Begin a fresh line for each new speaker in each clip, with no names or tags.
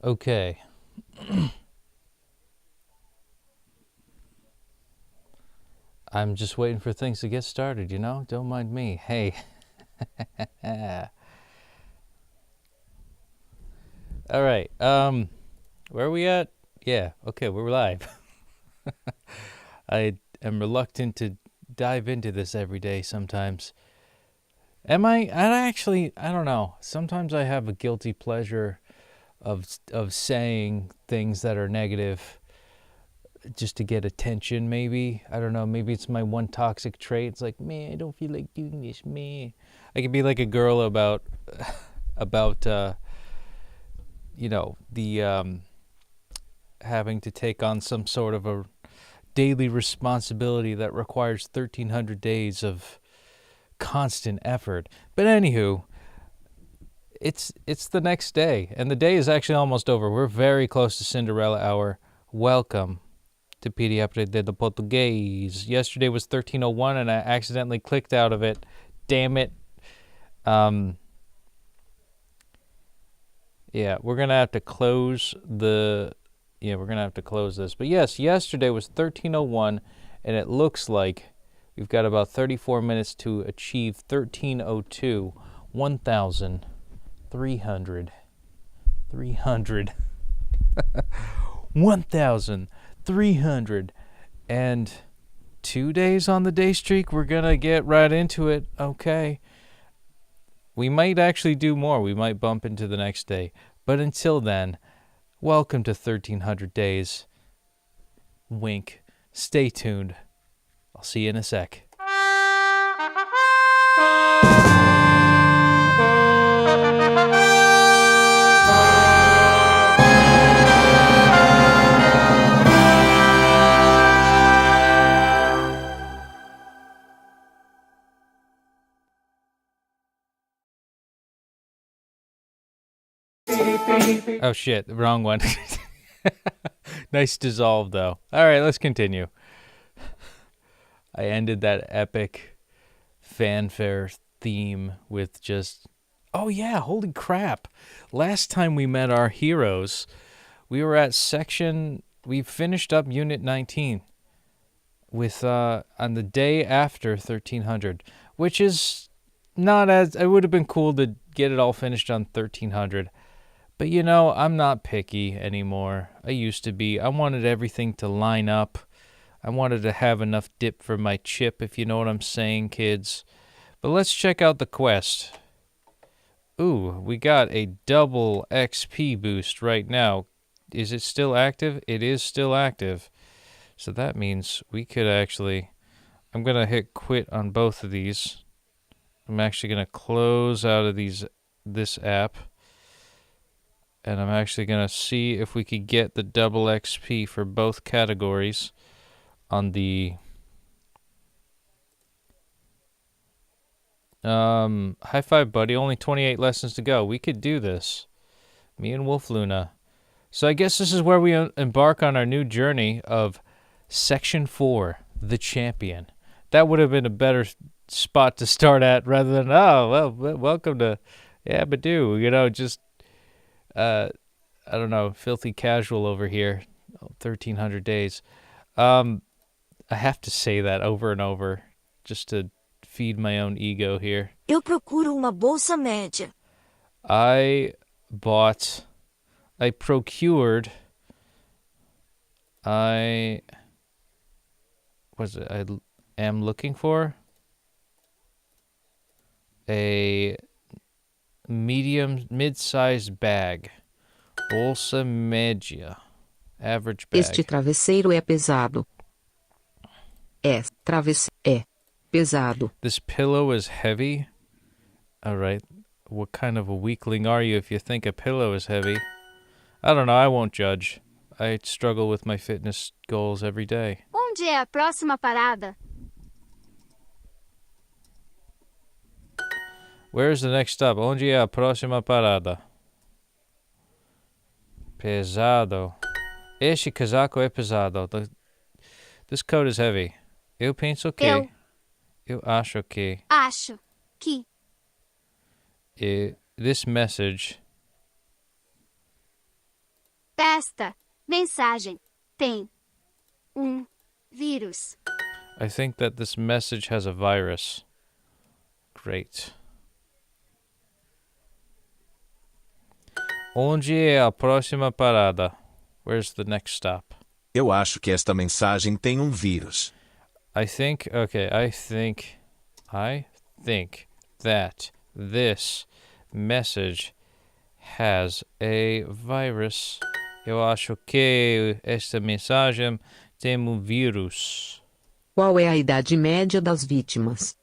Okay. I'm just waiting for things to get started, you know? Don't mind me. Hey. All right. Where are we at? Yeah, okay, we're live. I am reluctant to dive into this every day sometimes. Am I? I don't know. Sometimes I have a guilty pleasure of saying things that are negative just to get attention, maybe. I don't know, maybe it's my one toxic trait. It's like, man, I don't feel like doing this, man. I could be like a girl about the having to take on some sort of a daily responsibility that requires 1,300 days of constant effort. But anywho, it's the next day, and the day is actually almost over. We're very close to Cinderella hour. Welcome to Petey Aprendendo Português. Yesterday was 13:01, and I accidentally clicked out of it. Damn it. Yeah, we're gonna have to close the. Yeah, we're gonna have to close this. But yes, yesterday was 13:01, and it looks like we've got about 34 minutes to achieve 13:02. 1,300. 1,302 days on the day streak. We're gonna get right into it. Okay. We might actually do more. We might bump into the next day. But until then, welcome to 1,300 days. Wink. Stay tuned. I'll see you in a sec. Oh shit, the wrong one. Nice dissolve though. All right, let's continue. I ended that epic fanfare theme with just, oh yeah, holy crap. Last time we met our heroes, we were at we finished up Unit 19 with on the day after 1,300, which is not as, it would have been cool to get it all finished on 1,300. But you know, I'm not picky anymore. I used to be. I wanted everything to line up. I wanted to have enough dip for my chip, if you know what I'm saying, kids. But let's check out the quest. Ooh, we got a double XP boost right now. Is it still active? It is still active. So that means we could actually... I'm going to hit quit on both of these. I'm actually going to close out of this app. And I'm actually going to see if we could get the double XP for both categories on the high five, buddy. Only 28 lessons to go. We could do this. Me and Wolf Luna. So I guess this is where we embark on our new journey of Section 4, the Champion. That would have been a better spot to start at rather than, oh, well, welcome to Yabadoo. You know, just... I don't know, filthy casual over here. 1,300 days. I have to say that over and over just to feed my own ego here.
Eu procuro uma bolsa média.
I am looking for a mid-sized bag. Bolsa média. Average bag.
Este travesseiro é pesado. É pesado.
This pillow is heavy. All right. What kind of a weakling are you if you think a pillow is heavy? I don't know. I won't judge. I struggle with my fitness goals every day.
Onde é a próxima parada?
Where's the next stop? Onde é a próxima parada? Pesado. Este casaco é pesado. This coat is heavy. Eu penso que... Eu acho que...
Acho que...
This message
Esta mensagem tem vírus.
I think that this message has a virus. Great. Onde é a próxima parada? Where's the next stop?
Eu acho que esta mensagem tem vírus.
I think that this message has a virus. Eu acho que esta mensagem tem vírus.
Qual é a idade média das vítimas?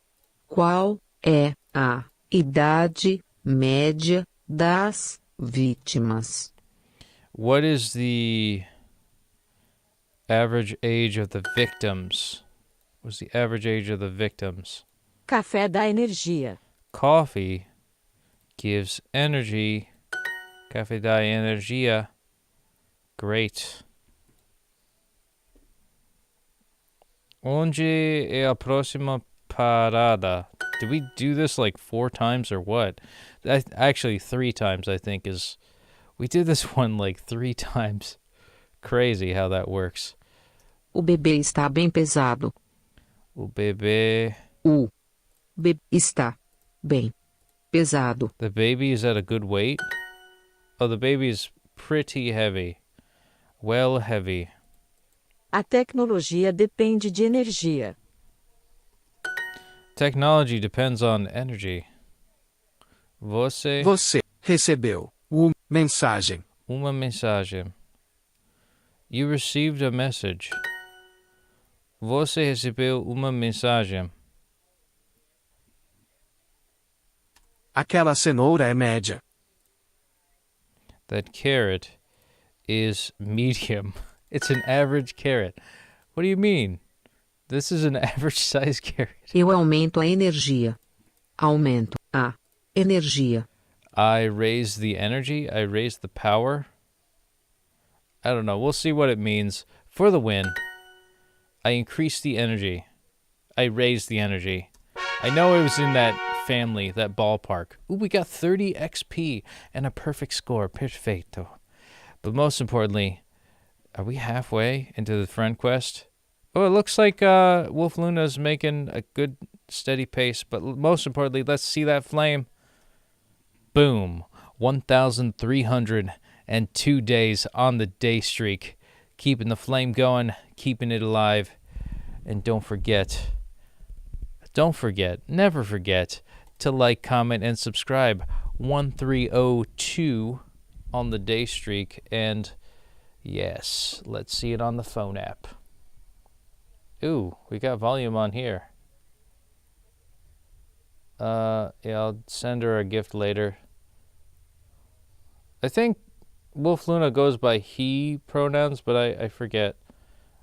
Qual é a idade média das vítimas?
What is the average age of the victims? What's the average age of the victims?
Café dá energia.
Coffee gives energy. Café da energia. Great. Onde é a próxima parada? Did we do this like 4 times or what? Actually, 3 times, I think, is... We did this one like 3 times. Crazy how that works.
O bebê está bem pesado.
O bebê...
O bebê está bem pesado.
The baby is at a good weight? Oh, the baby is pretty heavy. Well heavy.
A tecnologia depende de energia.
Technology depends on energy. Você
recebeu mensagem.
uma mensagem. You received a message. Você recebeu uma mensagem.
Aquela cenoura é média.
That carrot is medium. It's an average carrot. What do you mean? This is an average size carrot.
Eu aumento a energia. Aumento a energia.
I raise the energy. I raise the power. I don't know. We'll see what it means. For the win, I increase the energy. I raise the energy. I know it was in that family, that ballpark. Ooh, we got 30 XP and a perfect score. Perfecto. But most importantly, are we halfway into the friend quest? Oh, it looks like Wolf Luna's making a good, steady pace. But most importantly, let's see that flame. Boom. 1,302 days on the day streak. Keeping the flame going, keeping it alive. And don't forget, never forget to like, comment, and subscribe. 1302 on the day streak. And yes, let's see it on the phone app. Ooh, we got volume on here. Yeah, I'll send her a gift later. I think Wolf Luna goes by he pronouns, but I forget.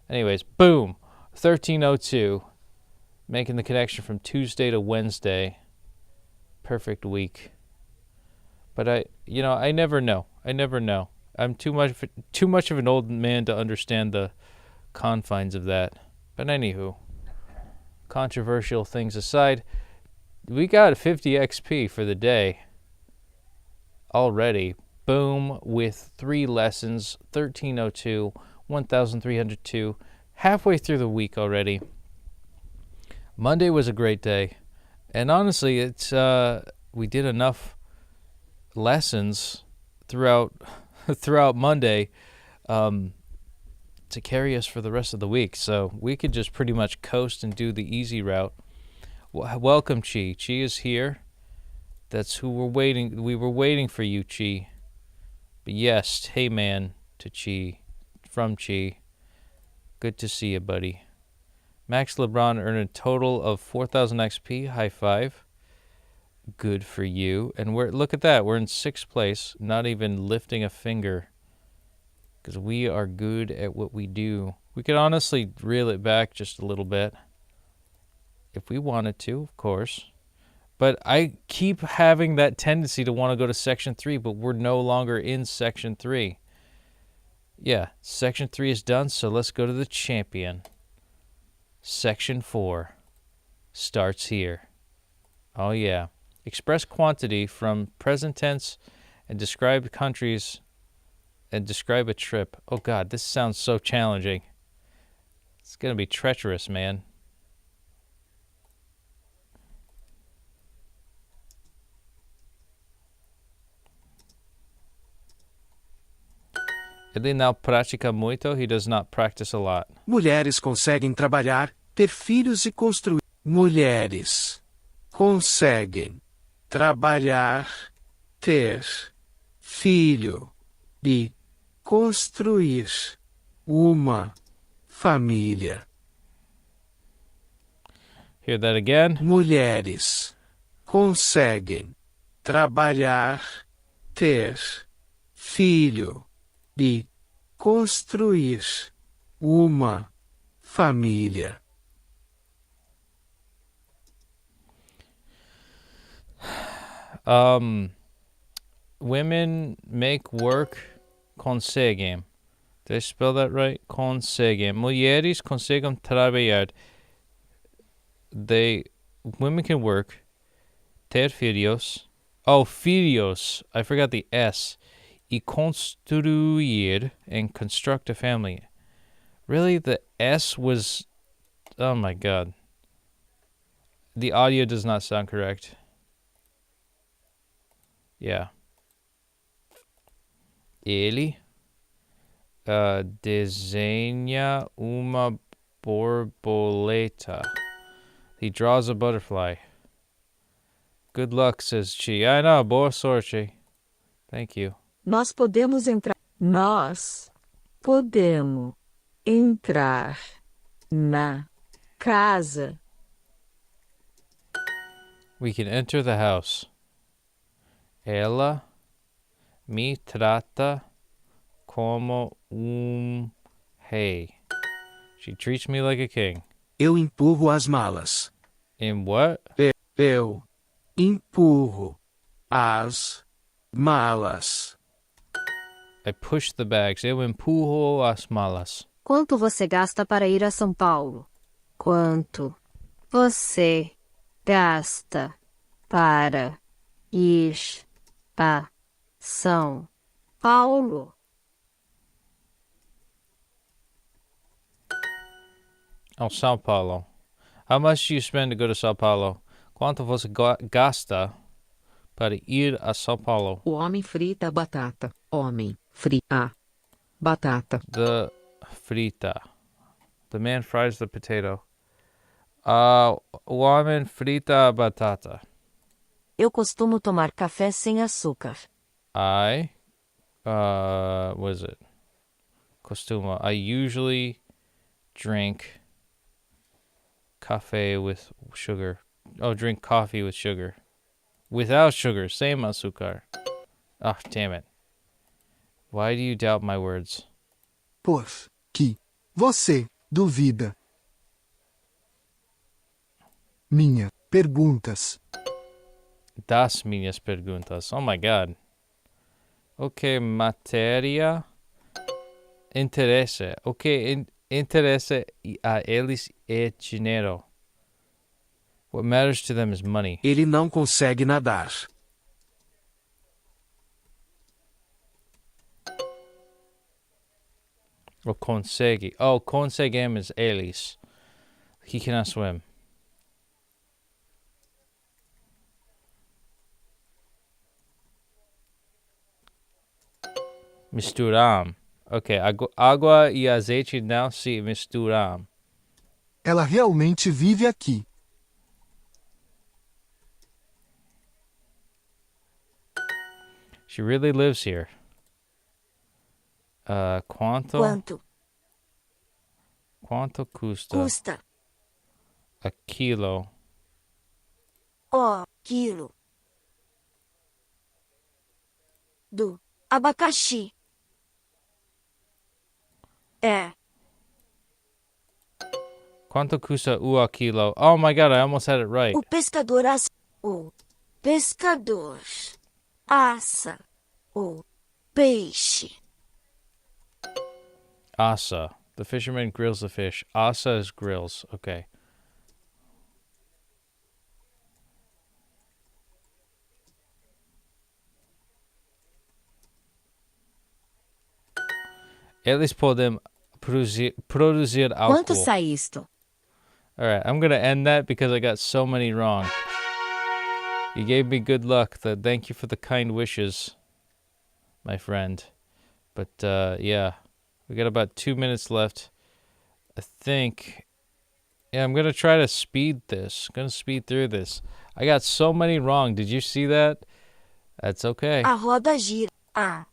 Anyways, boom, 1302. Making the connection from Tuesday to Wednesday. Perfect week. But I never know. I'm too much of an old man to understand the confines of that. But anywho, controversial things aside, we got 50 XP for the day already. Boom, with 3 lessons, 1302, 1,302, halfway through the week already. Monday was a great day. And honestly, it's we did enough lessons throughout Monday to carry us for the rest of the week. So we could just pretty much coast and do the easy route. Welcome, Chi. Chi is here. That's who we're waiting. We were waiting for you, Chi. But yes, hey man, to Chi. From Chi. Good to see you, buddy. Max LeBron earned a total of 4,000 XP. High five. Good for you. And look at that. We're in 6th place. Not even lifting a finger. Because we are good at what we do. We could honestly reel it back just a little bit. If we wanted to, of course. But I keep having that tendency to want to go to Section 3, but we're no longer in Section 3. Yeah, Section 3 is done, so let's go to the champion. Section 4 starts here. Oh, yeah. Express quantity from present tense and describe countries and describe a trip. Oh God, this sounds so challenging. It's gonna be treacherous, man. Ele não pratica muito. He does not practice a lot.
Mulheres conseguem trabalhar, ter filhos e construir. Mulheres conseguem trabalhar, ter filho e construir uma família.
Hear that again?
Mulheres conseguem trabalhar, ter filho e construir uma família.
Women make work conseguem. Did I spell that right? Conseguem. Mulheres conseguem trabalhar. Women can work. Ter filhos. Oh, filhos. I forgot the S. E construir and construct a family. Really? The S was... Oh my God. The audio does not sound correct. Yeah. Ele desenha uma borboleta. He draws a butterfly. Good luck, says she. I know, boa sorte. Thank you.
Nós podemos entrar. Nós podemos entrar na casa.
We can enter the house. Ela me trata como rei. She treats me like a king.
Eu empurro as malas.
In what?
Eu empurro as malas.
I push the bags. Eu empurro as malas.
Quanto você gasta para ir a São Paulo? Quanto você gasta para ir a São Paulo?
Oh, São Paulo. How much do you spend to go to São Paulo? Quanto você gasta para ir a São Paulo?
O homem frita a batata. Homem frita batata.
The frita. The man fries the potato. O homem frita a batata.
Eu costumo tomar café sem açúcar.
What is it? Costuma. I usually drink coffee with sugar. Oh, drink coffee with sugar. Without sugar, sem açúcar. Oh, damn it. Why do you doubt my words?
Por que você duvida? Minha perguntas.
Das minhas perguntas. Oh my God. Okay, matéria. Interesse. Okay, interesse a eles é dinheiro. What matters to them is money.
Ele não consegue nadar.
Or consegue. Oh, conseguem eles. He cannot swim. Misturam. Okay, água e azeite não se misturam.
Ela realmente vive aqui.
She really lives here. Quanto? Quanto custa? A quilo.
Quilo do abacaxi é
Quanto custa o quilo? Oh my God, I almost had it right.
o pescador assa o peixe.
Asa. The fisherman grills the fish. Asa is grills. Okay. Eles podem produzir
Quanto
álcool.
sai isto?
All right, I'm going to end that because I got so many wrong. You gave me good luck. Thank you for the kind wishes, my friend. But yeah, we got about 2 minutes left. I think, yeah, I'm going to try to speed this. I'm going to speed through this. I got so many wrong. Did you see that? That's okay.
A roda gira. A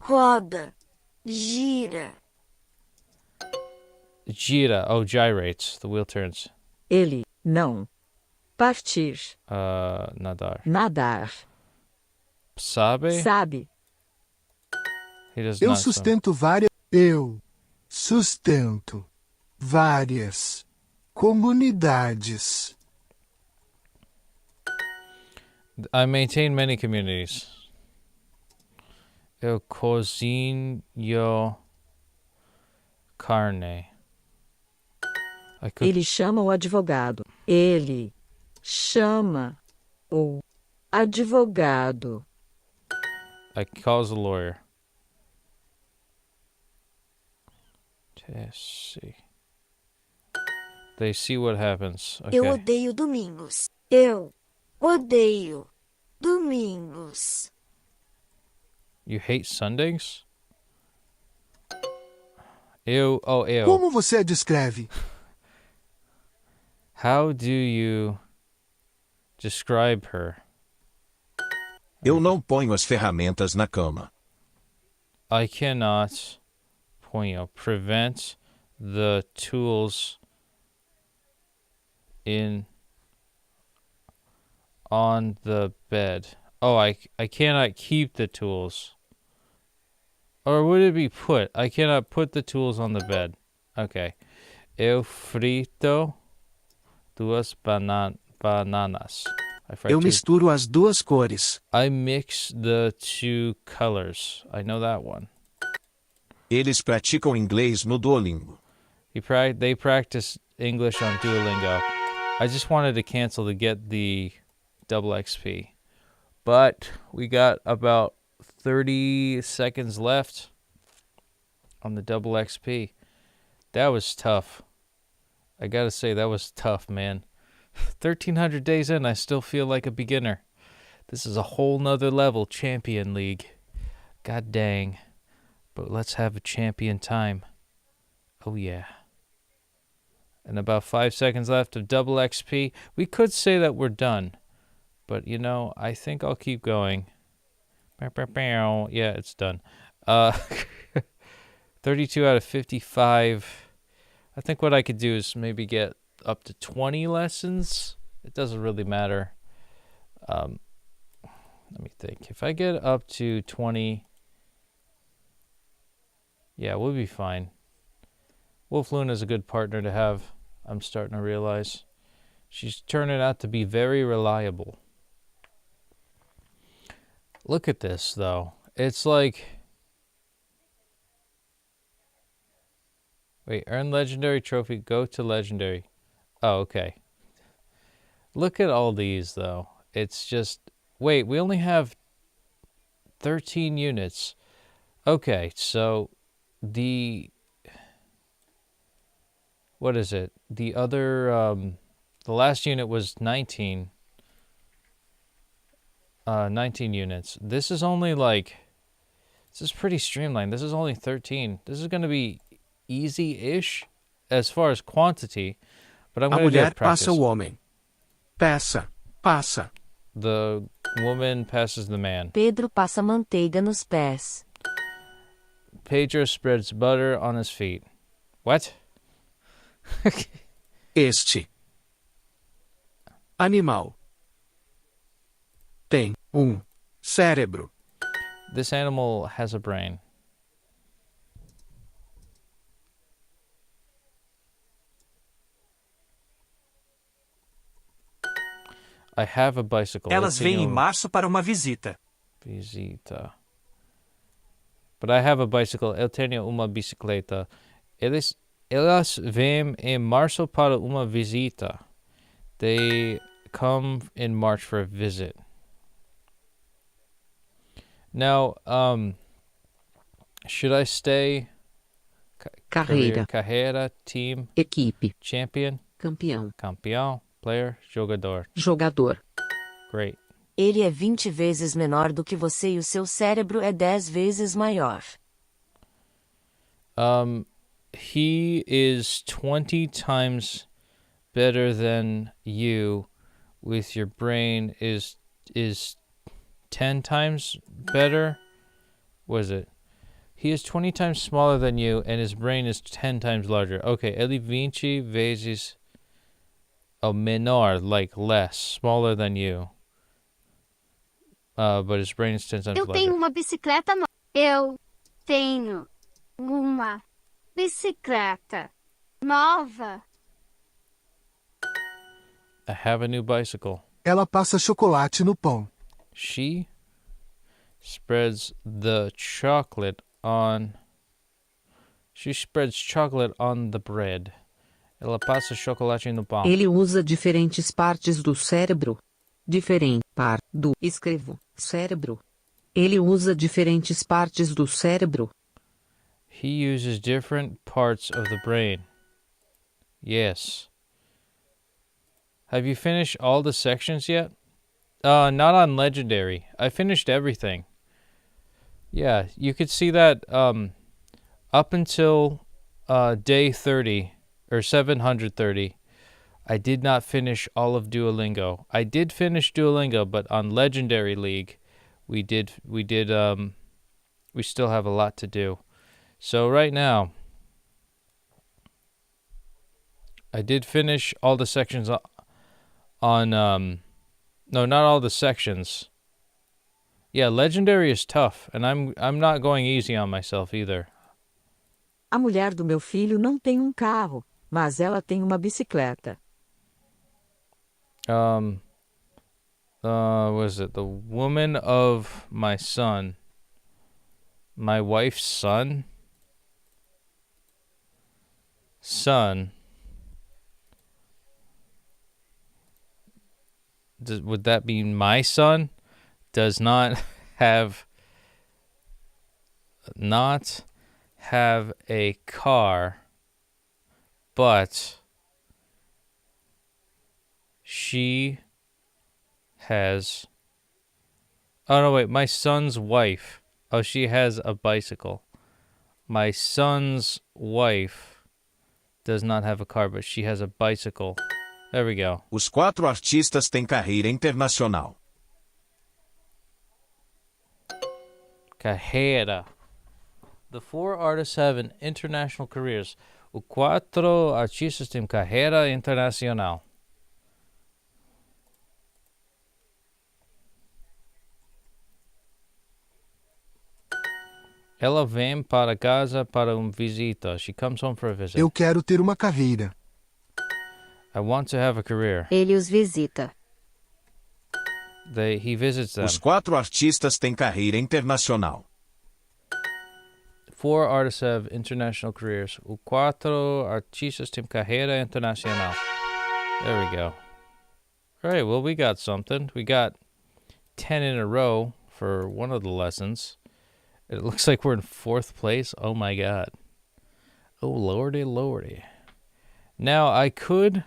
roda gira.
Gira. Oh, gyrates. The wheel turns.
Ele não partir,
Nadar.
nadar,
Sabe?
sabe,
He does
Eu
not.
sustento várias. Eu sustento várias comunidades.
I maintain many communities. Eu cozinho carne. I cook.
ele chama o advogado. Ele chama o advogado.
I calls a lawyer. Let's see. They see what happens. Okay.
Eu odeio domingos. Eu odeio domingos.
You hate Sundays? Eu.
Como você a descreve?
How do you describe her?
Eu não ponho as ferramentas na cama.
I cannot prevent the tools on the bed. Oh, I cannot keep the tools. Or would it be put? I cannot put the tools on the bed. Okay. Eu frito duas bananas. I fry
Eu
two.
misturo as duas cores.
I mix the two colors. I know that one.
Eles praticam inglês no Duolingo.
They practice English on Duolingo. I just wanted to cancel to get the double XP. But we got about 30 seconds left on the double XP. That was tough. I gotta say, that was tough, man. 1,300 days in, I still feel like a beginner. This is a whole nother level, Champion League. God dang. But let's have a champion time. Oh, yeah. And about 5 seconds left of double XP. We could say that we're done. But, you know, I think I'll keep going. Yeah, it's done. 32 out of 55. I think what I could do is maybe get up to 20 lessons. It doesn't really matter. Let me think. If I get up to 20, yeah, we'll be fine. Wolf Luna's a good partner to have, I'm starting to realize. She's turning out to be very reliable. Look at this, though. It's like... Wait, earn legendary trophy, go to legendary. Oh, okay. Look at all these, though. It's just... Wait, we only have 13 units. Okay, so the... What is it? The other... the last unit was 19. 19 units. This is only like... This is pretty streamlined. This is only 13. This is going to be easy-ish as far as quantity, but I'm
A
going to do
mulher
it practice.
passa o homem. Peça, passa.
The woman passes the man.
Pedro passa manteiga nos pés.
Pedro spreads butter on his feet. What?
Este animal tem cérebro.
This animal has a brain. I have a bicycle.
Elas vêm em março para uma visita.
Visita. But I have a bicycle. Eu tenho uma bicicleta. Elas vêm em março para uma visita. They come in March for a visit. Now, should I stay
carreira,
carreira, team,
equipe,
champion,
campeão,
campeão, player, jogador.
jogador.
Great.
Ele é 20 vezes menor do que você e o seu cérebro é 10 vezes maior.
He is 20 times better than you, with your brain is 10 times better. Was it? He is 20 times smaller than you, and his brain is 10 times larger. Okay, ele 20 vezes menor, like less, smaller than you. But his brain is 10 times larger.
Eu tenho uma bicicleta nova. Eu tenho uma bicicleta nova.
I have a new bicycle.
Ela passa chocolate no pão.
She spreads the chocolate on... She spreads chocolate on the bread. Ela passa chocolate no pão.
Ele usa diferentes partes do cérebro. Diferente par do escrevo cérebro. Ele usa diferentes partes do cérebro.
He uses different parts of the brain. Yes. Have you finished all the sections yet? Not on Legendary. I finished everything. Yeah, you could see that up until day 30 or 730, I did not finish all of Duolingo. I did finish Duolingo, but on Legendary League, we still have a lot to do. So right now, I did finish all the sections on no, not all the sections. Yeah, Legendary is tough, and I'm not going easy on myself either.
A mulher do meu filho não tem um carro, mas ela tem uma bicicleta.
Was it the woman of my son? My wife's son? Son. Would that be my son? Does not have a car, but she has... Oh, no, wait. My son's wife. Oh, she has a bicycle. My son's wife does not have a car, but she has a bicycle. There we go.
Os 4 artistas têm carreira internacional.
Carreira. The 4 artists have an international careers. Os 4 artistas têm carreira internacional. Ela vem para casa para visita. She comes home for a visit.
Eu quero ter uma carreira.
I want to have a career.
Ele os visita.
He visits them.
Os 4 artistas têm carreira internacional.
4 artists have international careers. Os 4 artistas têm carreira internacional. There we go. All right, well, we got something. We got 10 in a row for one of the lessons. It looks like we're in 4th place. Oh, my God. Oh, lordy, lordy. Now, I could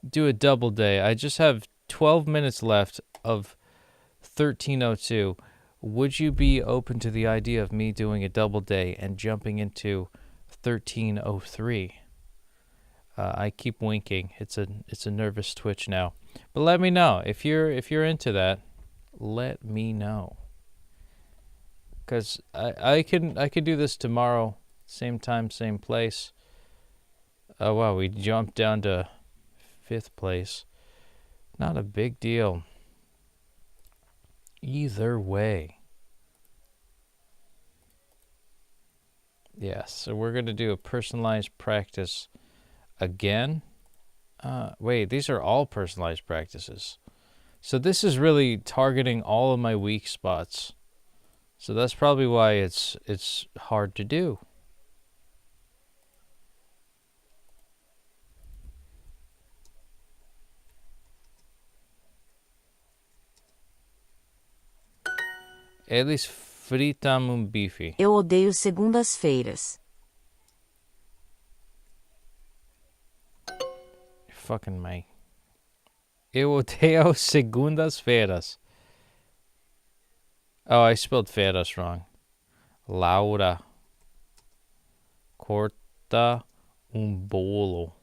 do a double day. I just have 12 minutes left of 1302. Would you be open to the idea of me doing a double day and jumping into 1303? I keep winking. It's a nervous twitch now. But let me know if you're into that. Let me know. Because I could do this tomorrow, same time, same place. Oh wow, we jumped down to 5th place. Not a big deal. Either way. Yeah, so we're going to do a personalized practice again. Wait, these are all personalized practices. So this is really targeting all of my weak spots. So that's probably why it's hard to do. Eles fritam bife.
Eu odeio segundas-feiras.
fucking May. Eu odeio segundas-feiras. Oh, I spelled feiras wrong. Laura. Corta bolo.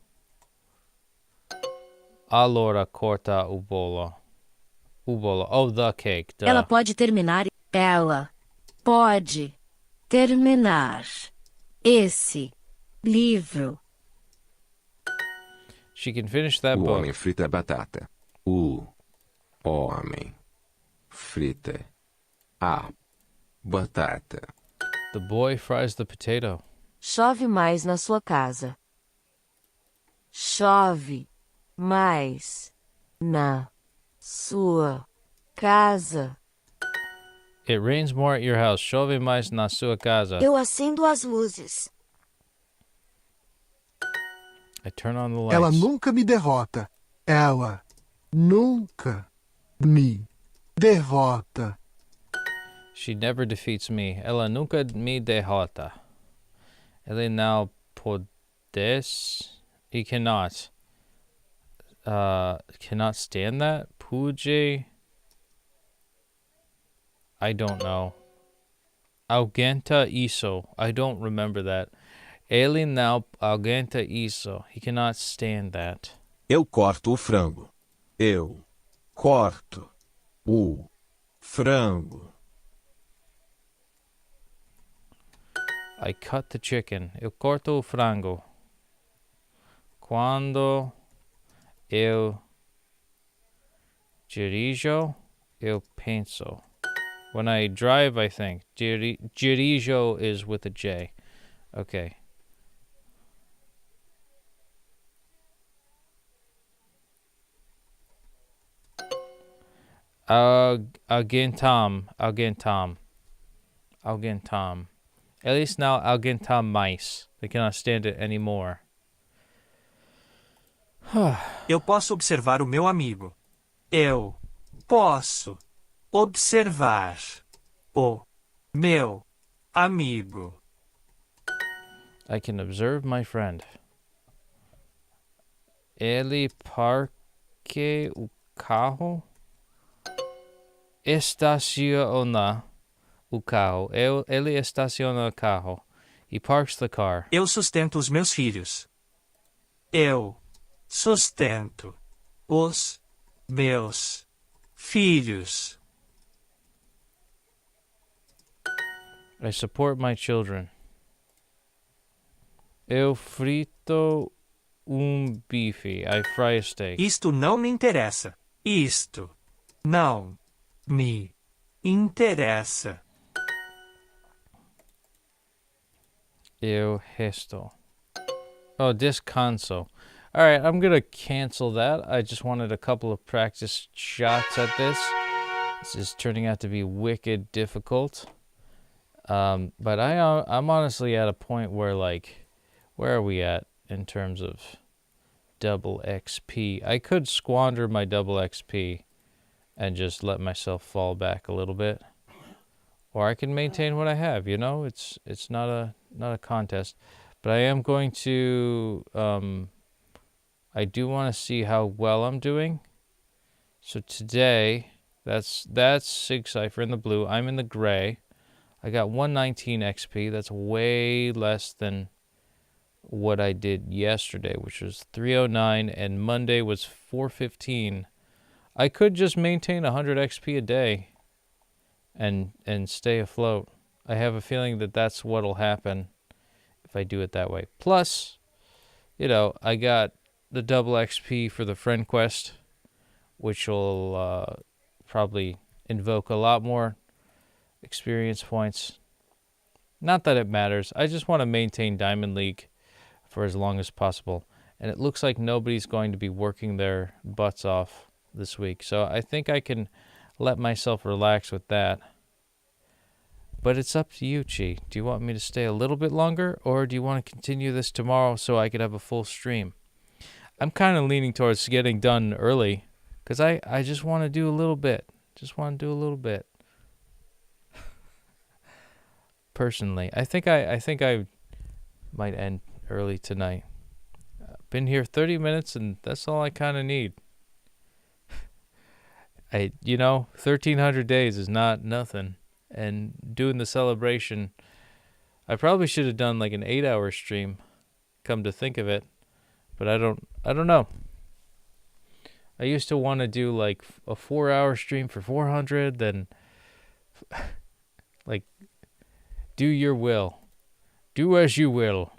Allora corta o bolo. O bolo. Oh, the cake. Duh.
Ela pode terminar. Ela pode terminar esse livro.
She can finish that
O
book.
homem frita a batata. O homem frita a batata.
The boy fries the potato.
Chove mais na sua casa. Chove mais na sua casa.
It rains more at your house. Chove mais na sua casa.
Eu acendo as luzes.
I turn on the lights.
Ela nunca me derrota. Ela nunca me derrota.
She never defeats me. Ela nunca me derrota. Ele não podes. He cannot. Cannot stand that? Pude. I don't know. Aguenta isso. I don't remember that. Ele não aguenta isso. He cannot stand that.
Eu corto o frango. Eu corto o frango.
I cut the chicken. Eu corto o frango. Quando eu dirijo, eu penso. When I drive, I think. Dirijo is with a J. Okay. Aguentam. At least now aguentam mais. They cannot stand it anymore.
Eu posso observar o meu amigo. Eu posso observar o meu amigo.
I can observe my friend. Ele parque o carro. Estaciona o carro. Ele estaciona o carro. He parks the car.
Eu sustento os meus filhos. Eu sustento os meus filhos.
I support my children. Eu frito bife. I fry a steak.
Isto não me interessa. Isto não me interessa.
Eu resto. Oh, descanso. All right, I'm going to cancel that. I just wanted a couple of practice shots at this. This is turning out to be wicked difficult. But I'm honestly at a point where, like, where are we at in terms of double XP? I could squander my double XP and just let myself fall back a little bit. Or I can maintain what I have, you know? It's not a contest. But I am going to I do want to see how well I'm doing. So today, that's Sig Cypher in the blue. I'm in the gray. I got 119 XP. That's way less than what I did yesterday, which was 309, and Monday was 415. I could just maintain 100 XP a day and stay afloat. I have a feeling that that's what'll happen if I do it that way. Plus, you know, I got the double XP for the friend quest, which will probably invoke a lot more experience points. Not that it matters. I just want to maintain Diamond League for as long as possible. And it looks like nobody's going to be working their butts off this week. So I think I can let myself relax with that. But it's up to you, Chi. Do you want me to stay a little bit longer, or do you want to continue this tomorrow so I could have a full stream? I'm kind of leaning towards getting done early, because I just want to do a little bit. Just want to do a little bit. Personally, I think I might end early tonight. Been here 30 minutes, and that's all I kind of need. 1,300 days is not nothing. And doing the celebration, I probably should have done like an 8-hour stream, come to think of it. But I don't know. I used to want to do like a 4-hour stream for 400, then like do your will. Do as you will.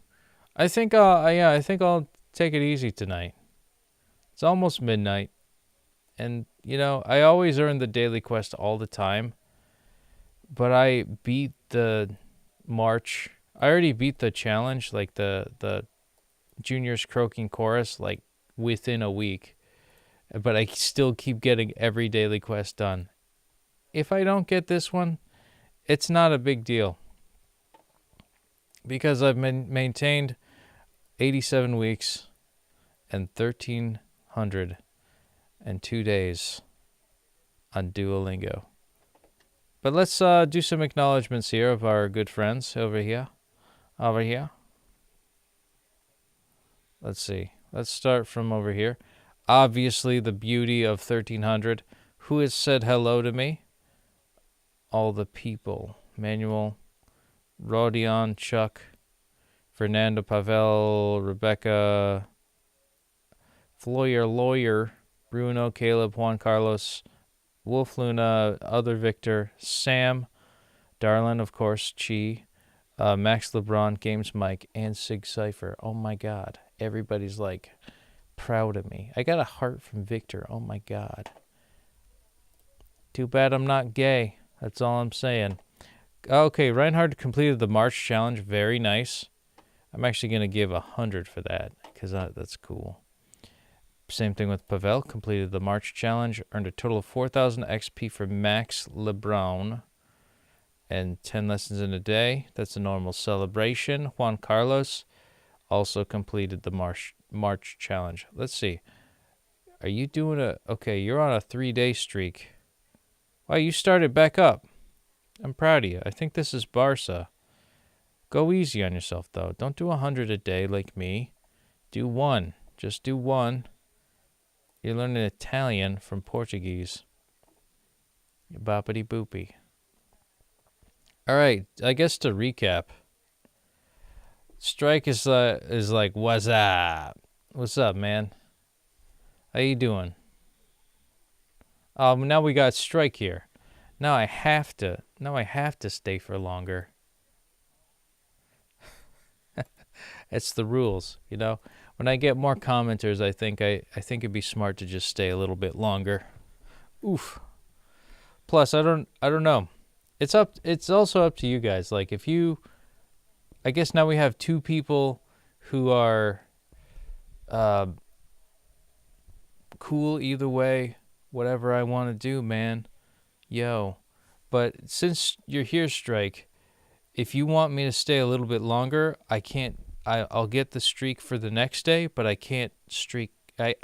I think I'll take it easy tonight. It's almost midnight. And, I always earn the daily quest all the time. But I beat the March. I already beat the challenge, like the Junior's Croaking Chorus, like within a week. But I still keep getting every daily quest done. If I don't get this one, it's not a big deal. Because I've maintained 87 weeks and 1,302 days on Duolingo. But let's do some acknowledgements here of our good friends over here. Let's see. Let's start from over here. Obviously, the beauty of 1,300. Who has said hello to me? All the people. Manuel, Rodion, Chuck, Fernando, Pavel, Rebecca, Floyer, Lawyer, Bruno, Caleb, Juan Carlos, Wolf Luna, Other Victor, Sam, Darlin, of course, Chi, Max LeBron, Games Mike, and Sig Cypher. Oh my God. Everybody's like proud of me. I got a heart from Victor. Oh my God. Too bad I'm not gay. That's all I'm saying. Okay, Reinhard completed the March challenge. Very nice. I'm actually going to give 100 for that because that's cool. Same thing with Pavel. Completed the March challenge. Earned a total of 4,000 XP for Max LeBron. And 10 lessons in a day. That's a normal celebration. Juan Carlos also completed the March challenge. Let's see. Are you doing okay, you're on a 3-day streak. Wow, you started back up. I'm proud of you. I think this is Barca. Go easy on yourself, though. Don't do 100 a day like me. Do one. Just do one. You're learning Italian from Portuguese. Boppity boopy. All right, I guess to recap. Strike is like, what's up? What's up, man? How you doing? Now we got Strike here. Now I have to stay for longer. It's the rules, When I get more commenters, I think it'd be smart to just stay a little bit longer. Oof. Plus, I don't know. It's also up to you guys. Like I guess now we have 2 people who are cool either way. Whatever I want to do, man. Yo. But since you're here, Strike, if you want me to stay a little bit longer, I can't. I'll get the streak for the next day, but I can't streak. I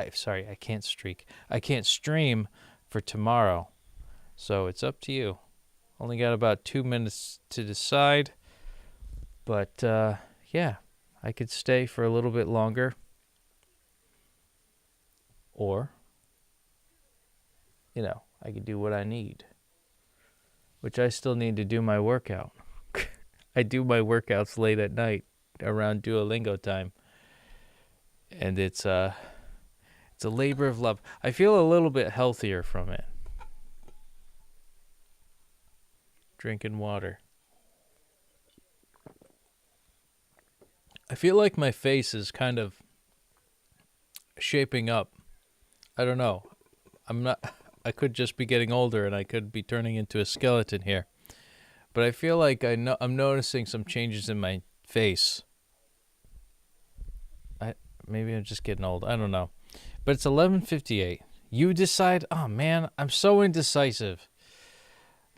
can't streak. I can't stream for tomorrow. So it's up to you. Only got about 2 minutes to decide. But, yeah, I could stay for a little bit longer. Or, I could do what I need. Which I still need to do my workout. I do my workouts late at night around Duolingo time. And it's a labor of love. I feel a little bit healthier from it. Drinking water. I feel like my face is kind of shaping up. I don't know. I could just be getting older and I could be turning into a skeleton here. But I feel like I'm noticing some changes in my face. Maybe I'm just getting old. I don't know. But it's 11:58. You decide. Oh, man, I'm so indecisive.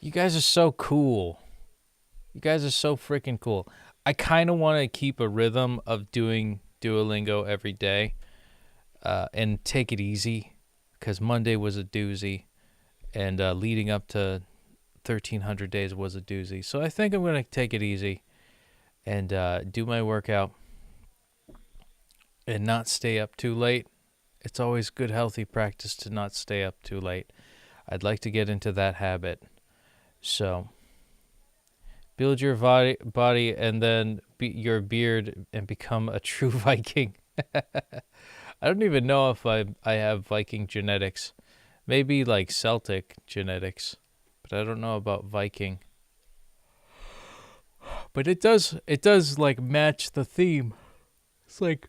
You guys are so cool. You guys are so freaking cool. I kind of want to keep a rhythm of doing Duolingo every day and take it easy because Monday was a doozy and leading up to 1,300 days was a doozy. So I think I'm going to take it easy and do my workout and not stay up too late. It's always good, healthy practice to not stay up too late. I'd like to get into that habit. So, build your body and then your beard and become a true Viking. I don't even know if I have Viking genetics. Maybe like Celtic genetics, but I don't know about Viking. But it does like match the theme. It's like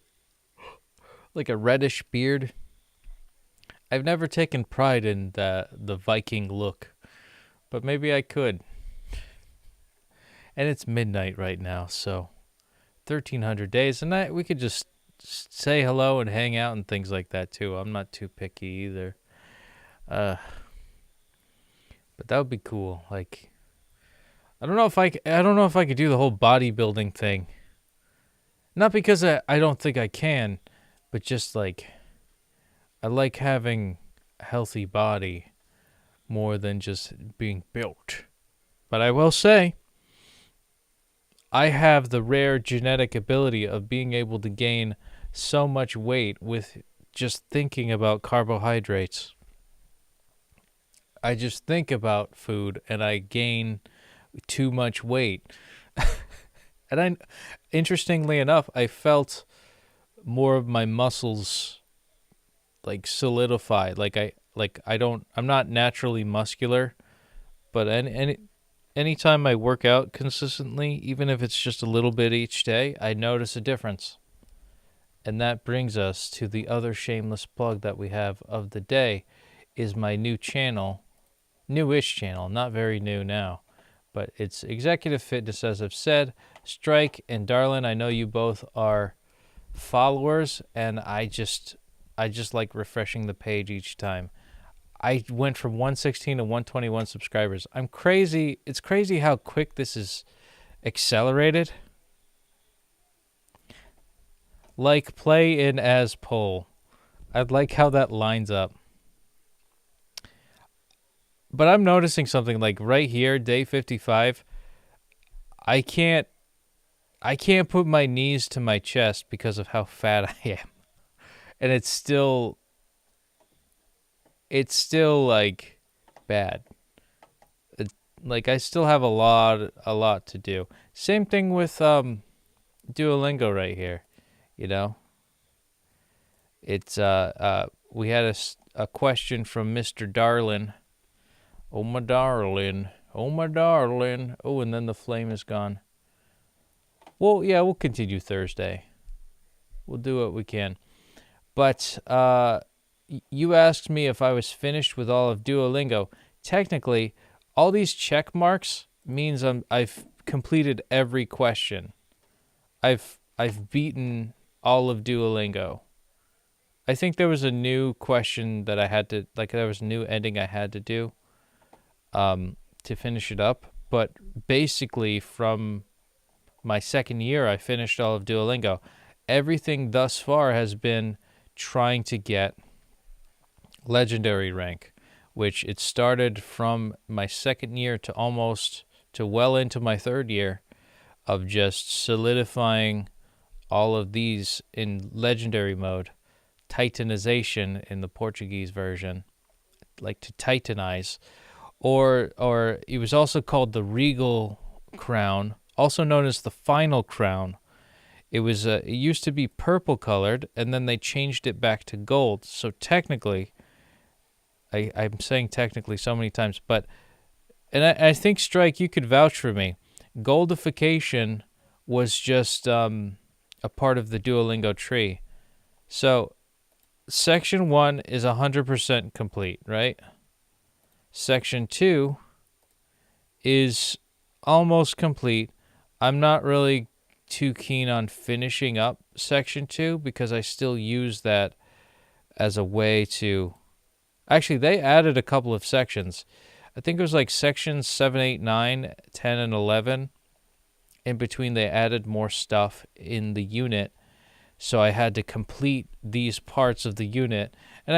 a reddish beard. I've never taken pride in the Viking look, but maybe I could. And it's midnight right now, so 1,300 days, and we could just say hello and hang out and things like that too. I'm not too picky either. But that would be cool. Like, I don't know if I could do the whole bodybuilding thing. Not because I don't think I can, but just like, I like having a healthy body more than just being built. But I will say, I have the rare genetic ability of being able to gain so much weight with just thinking about carbohydrates. I just think about food and I gain too much weight. And interestingly enough, I felt more of my muscles like solidify. I'm not naturally muscular, but anytime I work out consistently, even if it's just a little bit each day, I notice a difference. And that brings us to the other shameless plug that we have of the day, is my new channel, newish channel, not very new now, but it's Executive Fitness, as I've said. Strike and Darlin, I know you both are followers, and I just like refreshing the page each time. I went from 116 to 121 subscribers. I'm crazy. It's crazy how quick this is accelerated. Like play in as poll. I'd like how that lines up. But I'm noticing something like right here, day 55. I can't put my knees to my chest because of how fat I am. And it's still like bad. Like I still have a lot to do. Same thing with Duolingo right here, you know. It's we had a question from Mr. Darlin. Oh my darling. Oh my darling. Oh, and then the flame is gone. Well, yeah, we'll continue Thursday. We'll do what we can. But you asked me if I was finished with all of Duolingo. Technically, all these check marks means I've completed every question. I've beaten all of Duolingo. I think there was a new question that I had to, like, there was a new ending I had to do to finish it up. But basically, from my second year, I finished all of Duolingo. Everything thus far has been trying to get legendary rank, which it started from my second year to well into my third year of just solidifying all of these in legendary mode, titanization in the Portuguese version, like to titanize, or it was also called the Regal Crown, also known as the Final Crown. It used to be purple colored, and then they changed it back to gold. So technically, I'm saying technically so many times, but, and I think, Strike, you could vouch for me, goldification was just a part of the Duolingo tree. So section 1 is 100% complete, right? Section 2 is almost complete. I'm not really too keen on finishing up section 2 because I still use that as a way to... Actually, they added a couple of sections. I think it was like sections 7, 8, 9, 10, and 11. In between, they added more stuff in the unit. So I had to complete these parts of the unit. And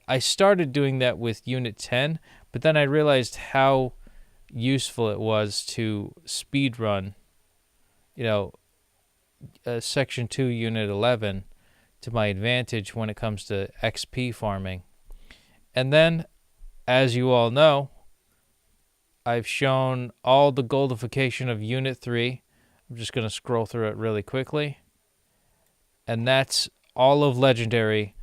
I started doing that with Unit 10, but then I realized how useful it was to speedrun, Section 2, Unit 11, to my advantage when it comes to XP farming. And then, as you all know, I've shown all the goldification of Unit 3. I'm just going to scroll through it really quickly. And that's all of Legendary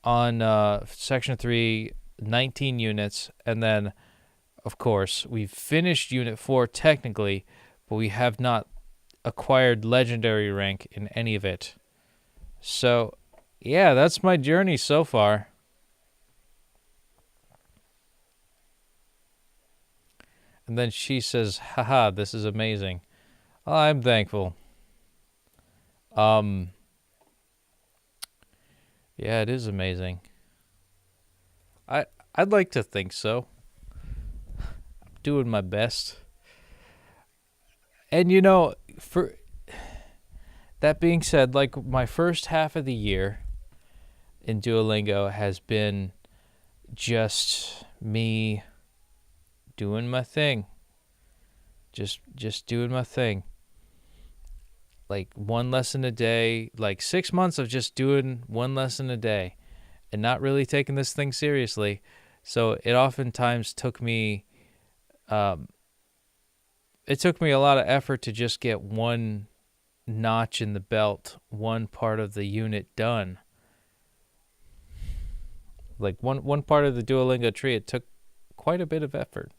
on Section 3, 19 units. And then, of course, we've finished Unit 4 technically, but we have not acquired Legendary rank in any of it. So, yeah, that's my journey so far. And then she says, haha, this is amazing. Oh, I'm thankful. Yeah, it is amazing. I'd like to think so. I'm doing my best. And you know, for that being said, like my first half of the year in Duolingo has been just me doing my thing. Just doing my thing. Like one lesson a day, like 6 months of just doing one lesson a day and not really taking this thing seriously. So it oftentimes took me, it took me a lot of effort to just get one notch in the belt, one part of the unit done. Like one part of the Duolingo tree, it took quite a bit of effort.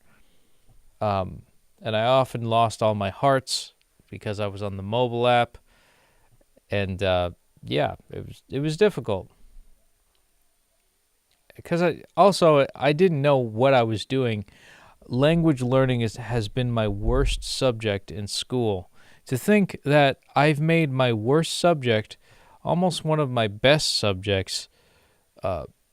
And I often lost all my hearts because I was on the mobile app. And yeah, it was difficult. Because I didn't know what I was doing. Language learning has been my worst subject in school. To think that I've made my worst subject almost one of my best subjects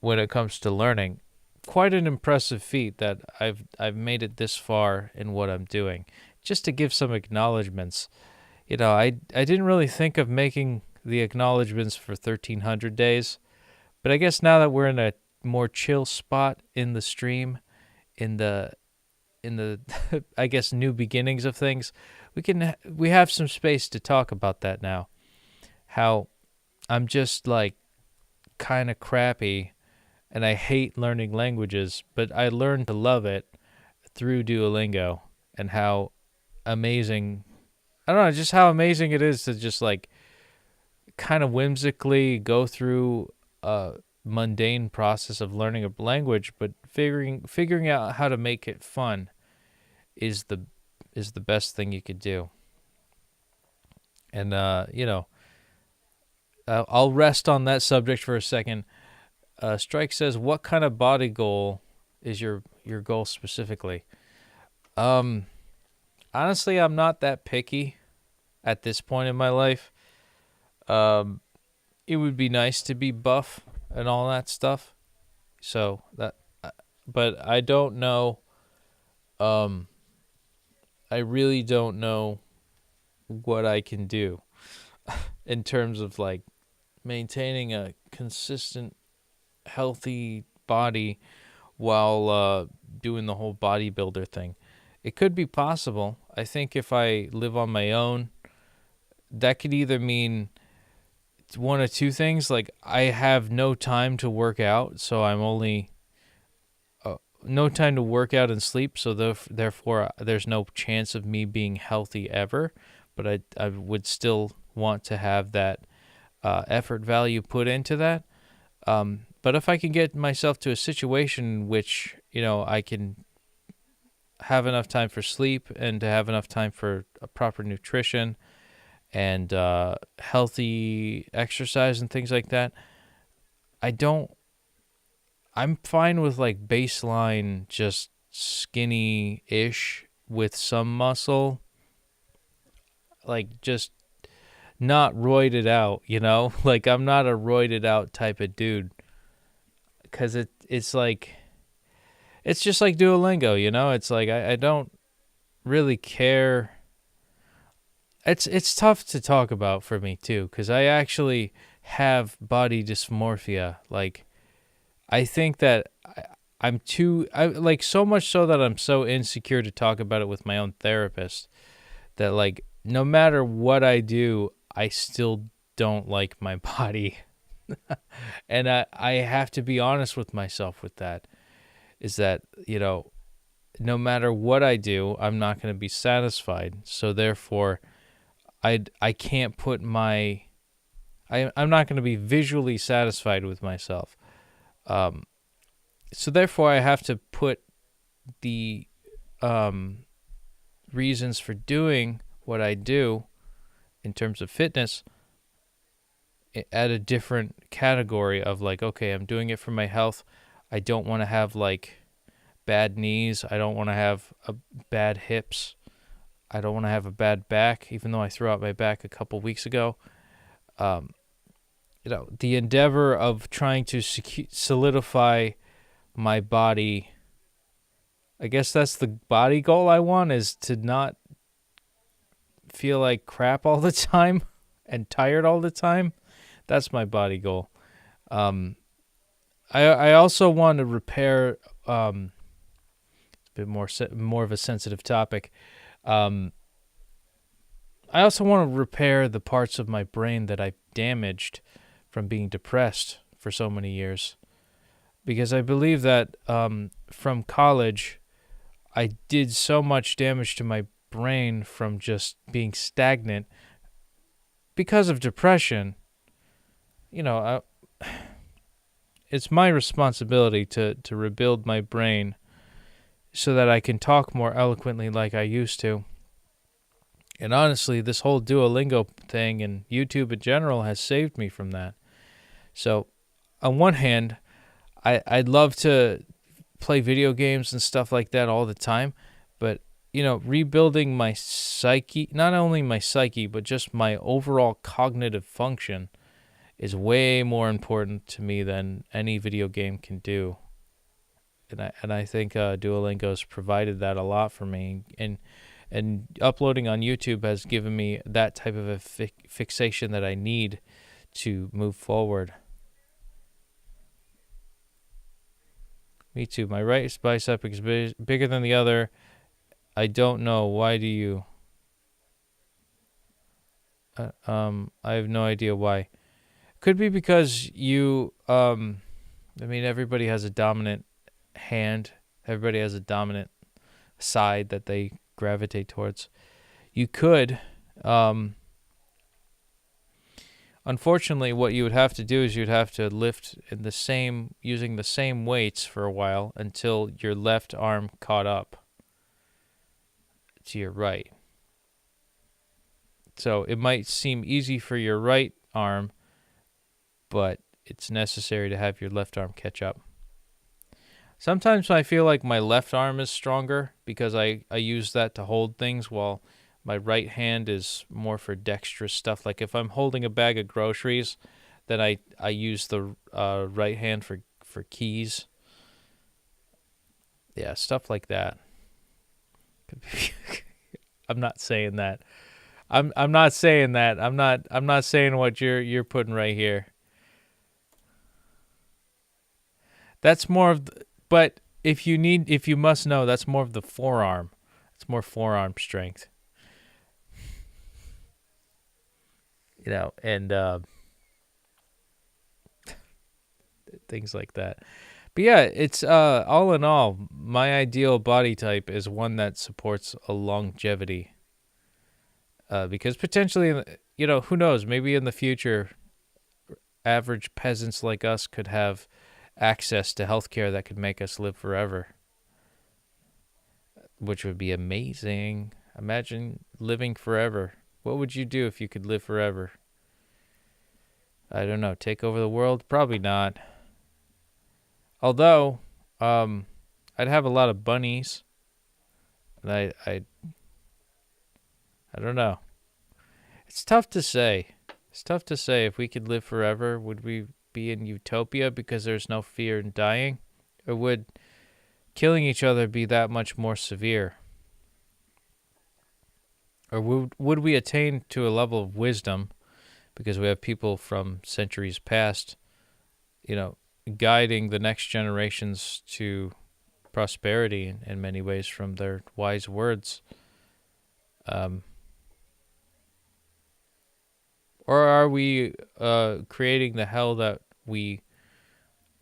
when it comes to learning. Quite an impressive feat that I've made it this far in what I'm doing. Just to give some acknowledgments. You know, I didn't really think of making the acknowledgments for 1300 days. But I guess now that we're in a more chill spot in the stream, in the I guess new beginnings of things, we have some space to talk about that now. How I'm just like kind of crappy and I hate learning languages, but I learned to love it through Duolingo, and how amazing, I don't know, just how amazing it is to just like kind of whimsically go through a mundane process of learning a language, but figuring out how to make it fun is the best thing you could do. And you know, I'll rest on that subject for a second. Strike says, what kind of body goal is your goal specifically? Honestly, I'm not that picky at this point in my life. It would be nice to be buff and all that stuff. So that, but I don't know. I really don't know what I can do in terms of like maintaining a consistent, healthy body while doing the whole bodybuilder thing. It could be possible. I think if I live on my own, that could either mean one of two things. Like I have no time to work out, so I'm only no time to work out and sleep, so therefore there's no chance of me being healthy ever. But I would still want to have that effort value put into that. But if I can get myself to a situation in which, you know, I can have enough time for sleep and to have enough time for a proper nutrition and healthy exercise and things like that, I'm fine with like baseline just skinny-ish with some muscle, like just not roided out, you know? Like I'm not a roided out type of dude. Because it's like, it's just like Duolingo, you know? It's like, I don't really care. It's tough to talk about for me, too, because I actually have body dysmorphia. Like, I think that I'm like, so much so that I'm so insecure to talk about it with my own therapist that, like, no matter what I do, I still don't like my body. And I have to be honest with myself with that, is that, no matter what I do, I'm not going to be satisfied. So therefore, I can't put I'm not going to be visually satisfied with myself. So therefore, I have to put the reasons for doing what I do in terms of fitness at a different category of like, okay, I'm doing it for my health. I don't want to have like bad knees. I don't want to have bad hips. I don't want to have a bad back, even though I threw out my back a couple weeks ago. The endeavor of trying to solidify my body, I guess that's the body goal I want, is to not feel like crap all the time and tired all the time. That's my body goal. I also want to repair, it's a bit more of a sensitive topic. I also want to repair the parts of my brain that I damaged from being depressed for so many years. Because I believe that from college, I did so much damage to my brain from just being stagnant because of depression. It's my responsibility to rebuild my brain so that I can talk more eloquently like I used to. And honestly, this whole Duolingo thing and YouTube in general has saved me from that. So, on one hand, I'd love to play video games and stuff like that all the time, but, rebuilding my psyche, not only my psyche, but just my overall cognitive function is way more important to me than any video game can do. And I think Duolingo's provided that a lot for me, and uploading on YouTube has given me that type of a fixation that I need to move forward. Me too. My right bicep is bigger than the other. I don't know. Why do you? I have no idea why. Could be because you, everybody has a dominant hand. Everybody has a dominant side that they gravitate towards. You could, unfortunately, what you would have to do is you'd have to lift using the same weights for a while until your left arm caught up to your right. So it might seem easy for your right arm, but it's necessary to have your left arm catch up. Sometimes I feel like my left arm is stronger because I use that to hold things, while my right hand is more for dexterous stuff. Like if I'm holding a bag of groceries, then I use the right hand for keys. Yeah, stuff like that. I'm not saying that. I'm not saying that. I'm not saying what you're putting right here. That's more of but if you must know, that's more of the forearm. It's more forearm strength. And things like that. But yeah, it's all in all, my ideal body type is one that supports a longevity. Because potentially, who knows, maybe in the future, average peasants like us could have access to healthcare that could make us live forever, which would be amazing. Imagine living forever. What would you do if you could live forever? I don't know. Take over the world? Probably not. Although, I'd have a lot of bunnies. And I don't know. It's tough to say. It's tough to say if we could live forever. Would we be in utopia because there's no fear in dying? Or would killing each other be that much more severe? Or would we attain to a level of wisdom because we have people from centuries past, guiding the next generations to prosperity in many ways from their wise words? Or are we creating the hell that we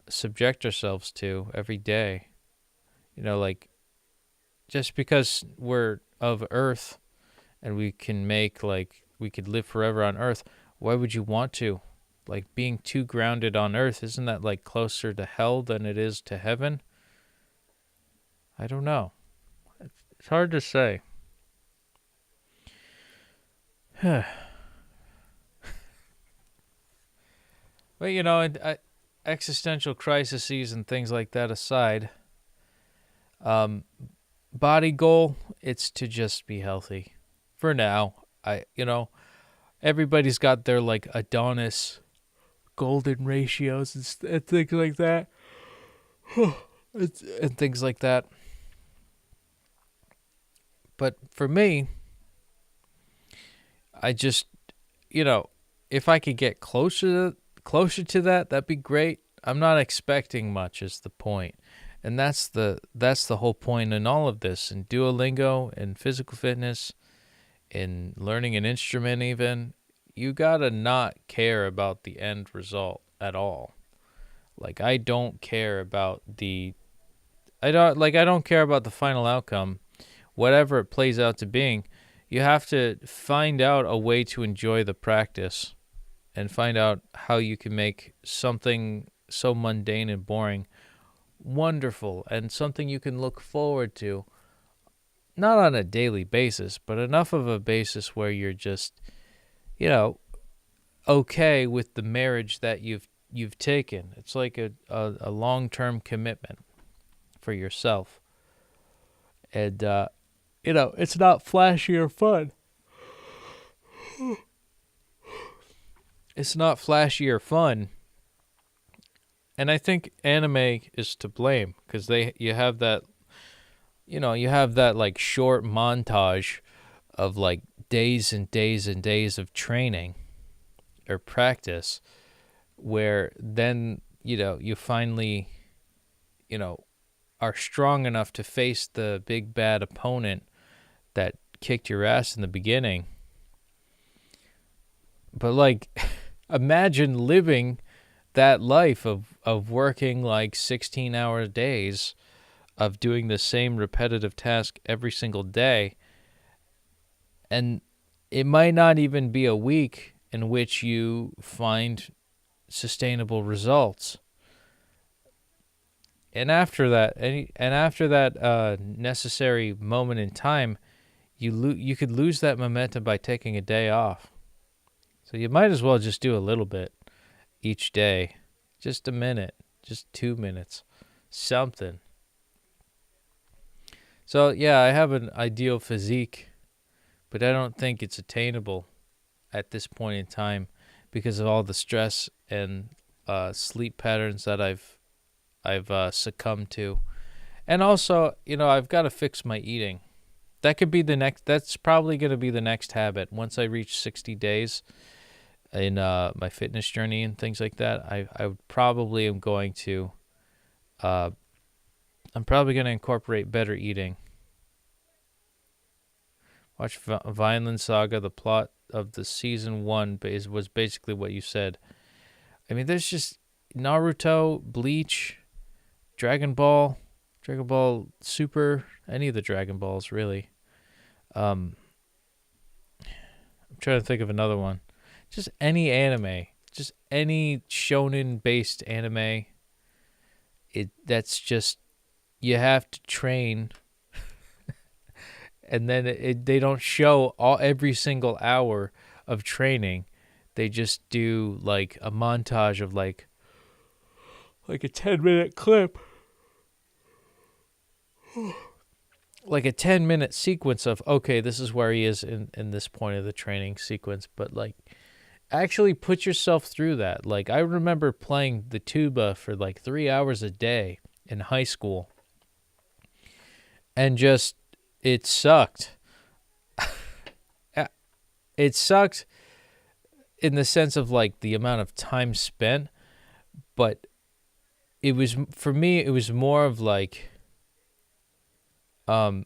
subject ourselves to every day? You know, like, just because we're of Earth and we can make, like, we could live forever on Earth, why would you want to? Like, being too grounded on Earth, isn't that, like, closer to hell than it is to heaven? I don't know. It's hard to say. But, you know, existential crises and things like that aside, body goal, it's to just be healthy. For now, everybody's got their, like, Adonis golden ratios and things like that. And things like that. But for me, I just, if I could get closer to that, that'd be great. I'm not expecting much is the point. And that's the whole point in all of this. In Duolingo, in physical fitness, in learning an instrument even, you gotta not care about the end result at all. Like, I don't care about the final outcome, whatever it plays out to being. You have to find out a way to enjoy the practice and find out how you can make something so mundane and boring wonderful and something you can look forward to, not on a daily basis, but enough of a basis where you're just, okay with the marriage that you've taken. It's like a long-term commitment for yourself. And, it's not flashy or fun. It's not flashy or fun. And I think anime is to blame because you have that like short montage of like days and days and days of training or practice where then, you finally, are strong enough to face the big bad opponent that kicked your ass in the beginning. But like, imagine living that life of working like 16-hour days, of doing the same repetitive task every single day. And it might not even be a week in which you find sustainable results. And after that, necessary moment in time, you could lose that momentum by taking a day off. So you might as well just do a little bit each day, just a minute, just 2 minutes, something. So yeah, I have an ideal physique, but I don't think it's attainable at this point in time because of all the stress and sleep patterns that I've succumbed to. And also, I've got to fix my eating. That's probably going to be the next habit. Once I reach 60 days in my fitness journey and things like that, I probably am going to, I'm probably going to incorporate better eating. Watch Vinland Saga. The plot of the season 1 was basically what you said. I mean, there's just Naruto, Bleach, Dragon Ball Super, any of the Dragon Balls, really. I'm trying to think of another one. Just any anime. Just any shonen-based anime. That's just, you have to train, and then they don't show every single hour of training. They just do like a montage of like a 10-minute clip. Like a 10-minute sequence of, okay, this is where he is in this point of the training sequence. But like, actually put yourself through that. Like, I remember playing the tuba for like 3 hours a day in high school. And just, it sucked. It sucked in the sense of like the amount of time spent. But it was, for me, it was more of like, for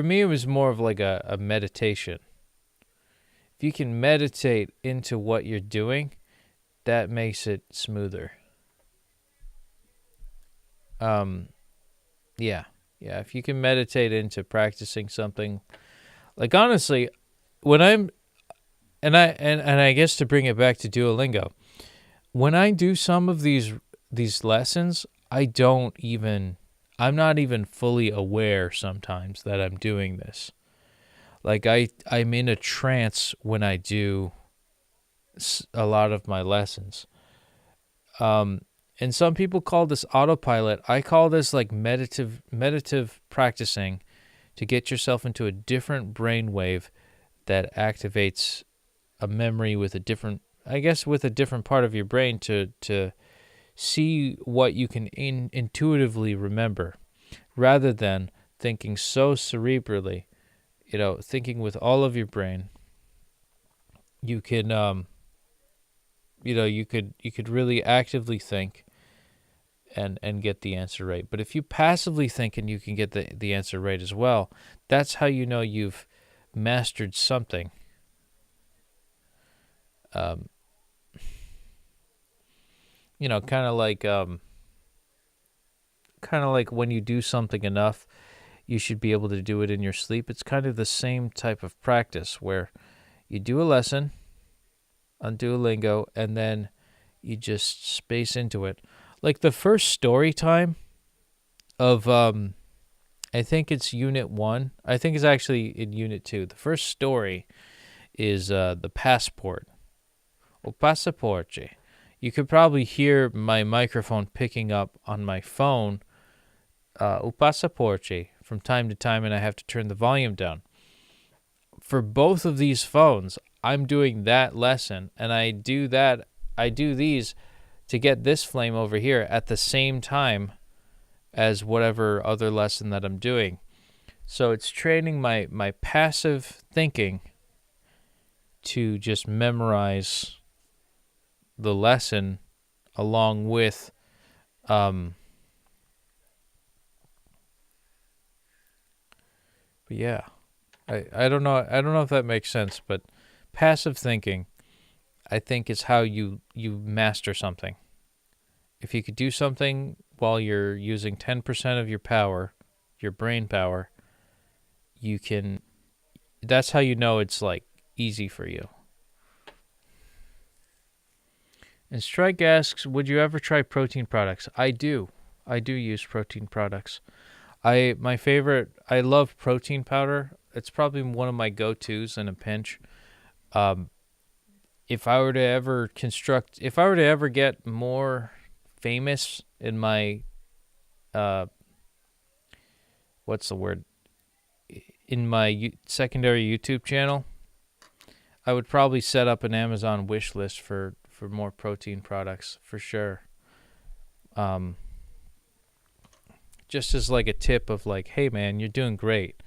me, it was more of like a meditation. if you can meditate into what you're doing, that makes it smoother. Yeah. If you can meditate into practicing something, like honestly, when I'm, and I guess to bring it back to Duolingo, when I do some of these lessons, I'm not even fully aware sometimes that I'm doing this. Like I'm in a trance when I do a lot of my lessons. And some people call this autopilot. I call this like meditative practicing to get yourself into a different brainwave that activates a memory with a different part of your brain to see what you can intuitively remember, rather than thinking so cerebrally, thinking with all of your brain. You can, you could really actively think and get the answer right. But if you passively think and you can get the answer right as well, that's how you know you've mastered something. Kind of like when you do something enough, you should be able to do it in your sleep. It's kind of the same type of practice where you do a lesson on Duolingo and then you just space into it. Like the first story time of, I think it's Unit 1. I think it's actually in Unit 2. The first story is the passport. O passaporte. You could probably hear my microphone picking up on my phone, o passaporte, from time to time, and I have to turn the volume down. For both of these phones, I'm doing that lesson, and I do these to get this flame over here at the same time as whatever other lesson that I'm doing. So it's training my passive thinking to just memorize the lesson along with but yeah. I don't know if that makes sense, but passive thinking, I think, is how you master something. If you could do something while you're using 10% of your power, your brain power, that's how you know it's like easy for you. And Strike asks, would you ever try protein products? I do. I do use protein products. I love protein powder. It's probably one of my go-tos in a pinch. If I were to ever get more famous in my, in my secondary YouTube channel, I would probably set up an Amazon wish list for more protein products, for sure. Just as like a tip of like, hey man, you're doing great.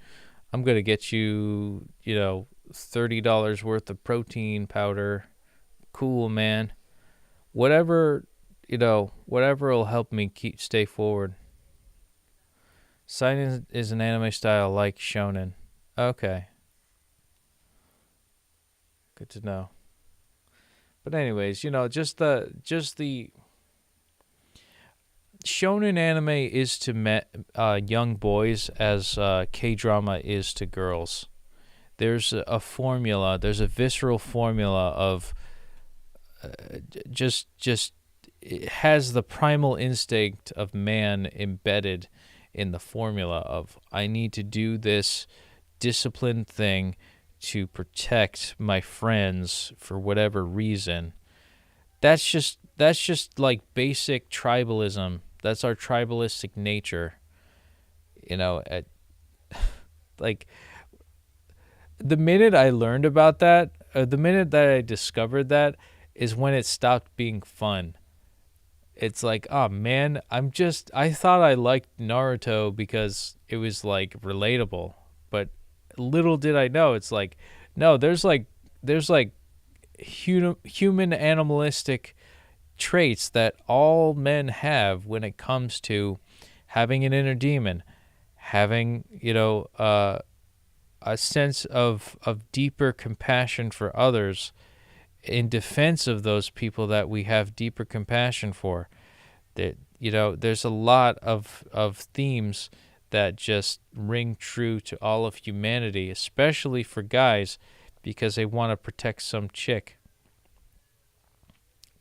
I'm going to get you, $30 worth of protein powder. Cool, man. Whatever will help me stay forward. Seinen is an anime style like shonen. Okay. Good to know. But anyways, just the shonen anime is to young boys as K-drama is to girls. There's a formula. There's a visceral formula of just it has the primal instinct of man embedded in the formula of I need to do this disciplined thing to protect my friends for whatever reason. That's just like basic tribalism. That's our tribalistic nature. Like the minute I learned about that, the minute that I discovered that is when it stopped being fun. It's like, oh man, I thought I liked Naruto because it was like relatable, but little did I know, it's like, no, there's like human animalistic traits that all men have when it comes to having an inner demon, having, a sense of deeper compassion for others in defense of those people that we have deeper compassion for. That, there's a lot of themes that just ring true to all of humanity, especially for guys, because they want to protect some chick.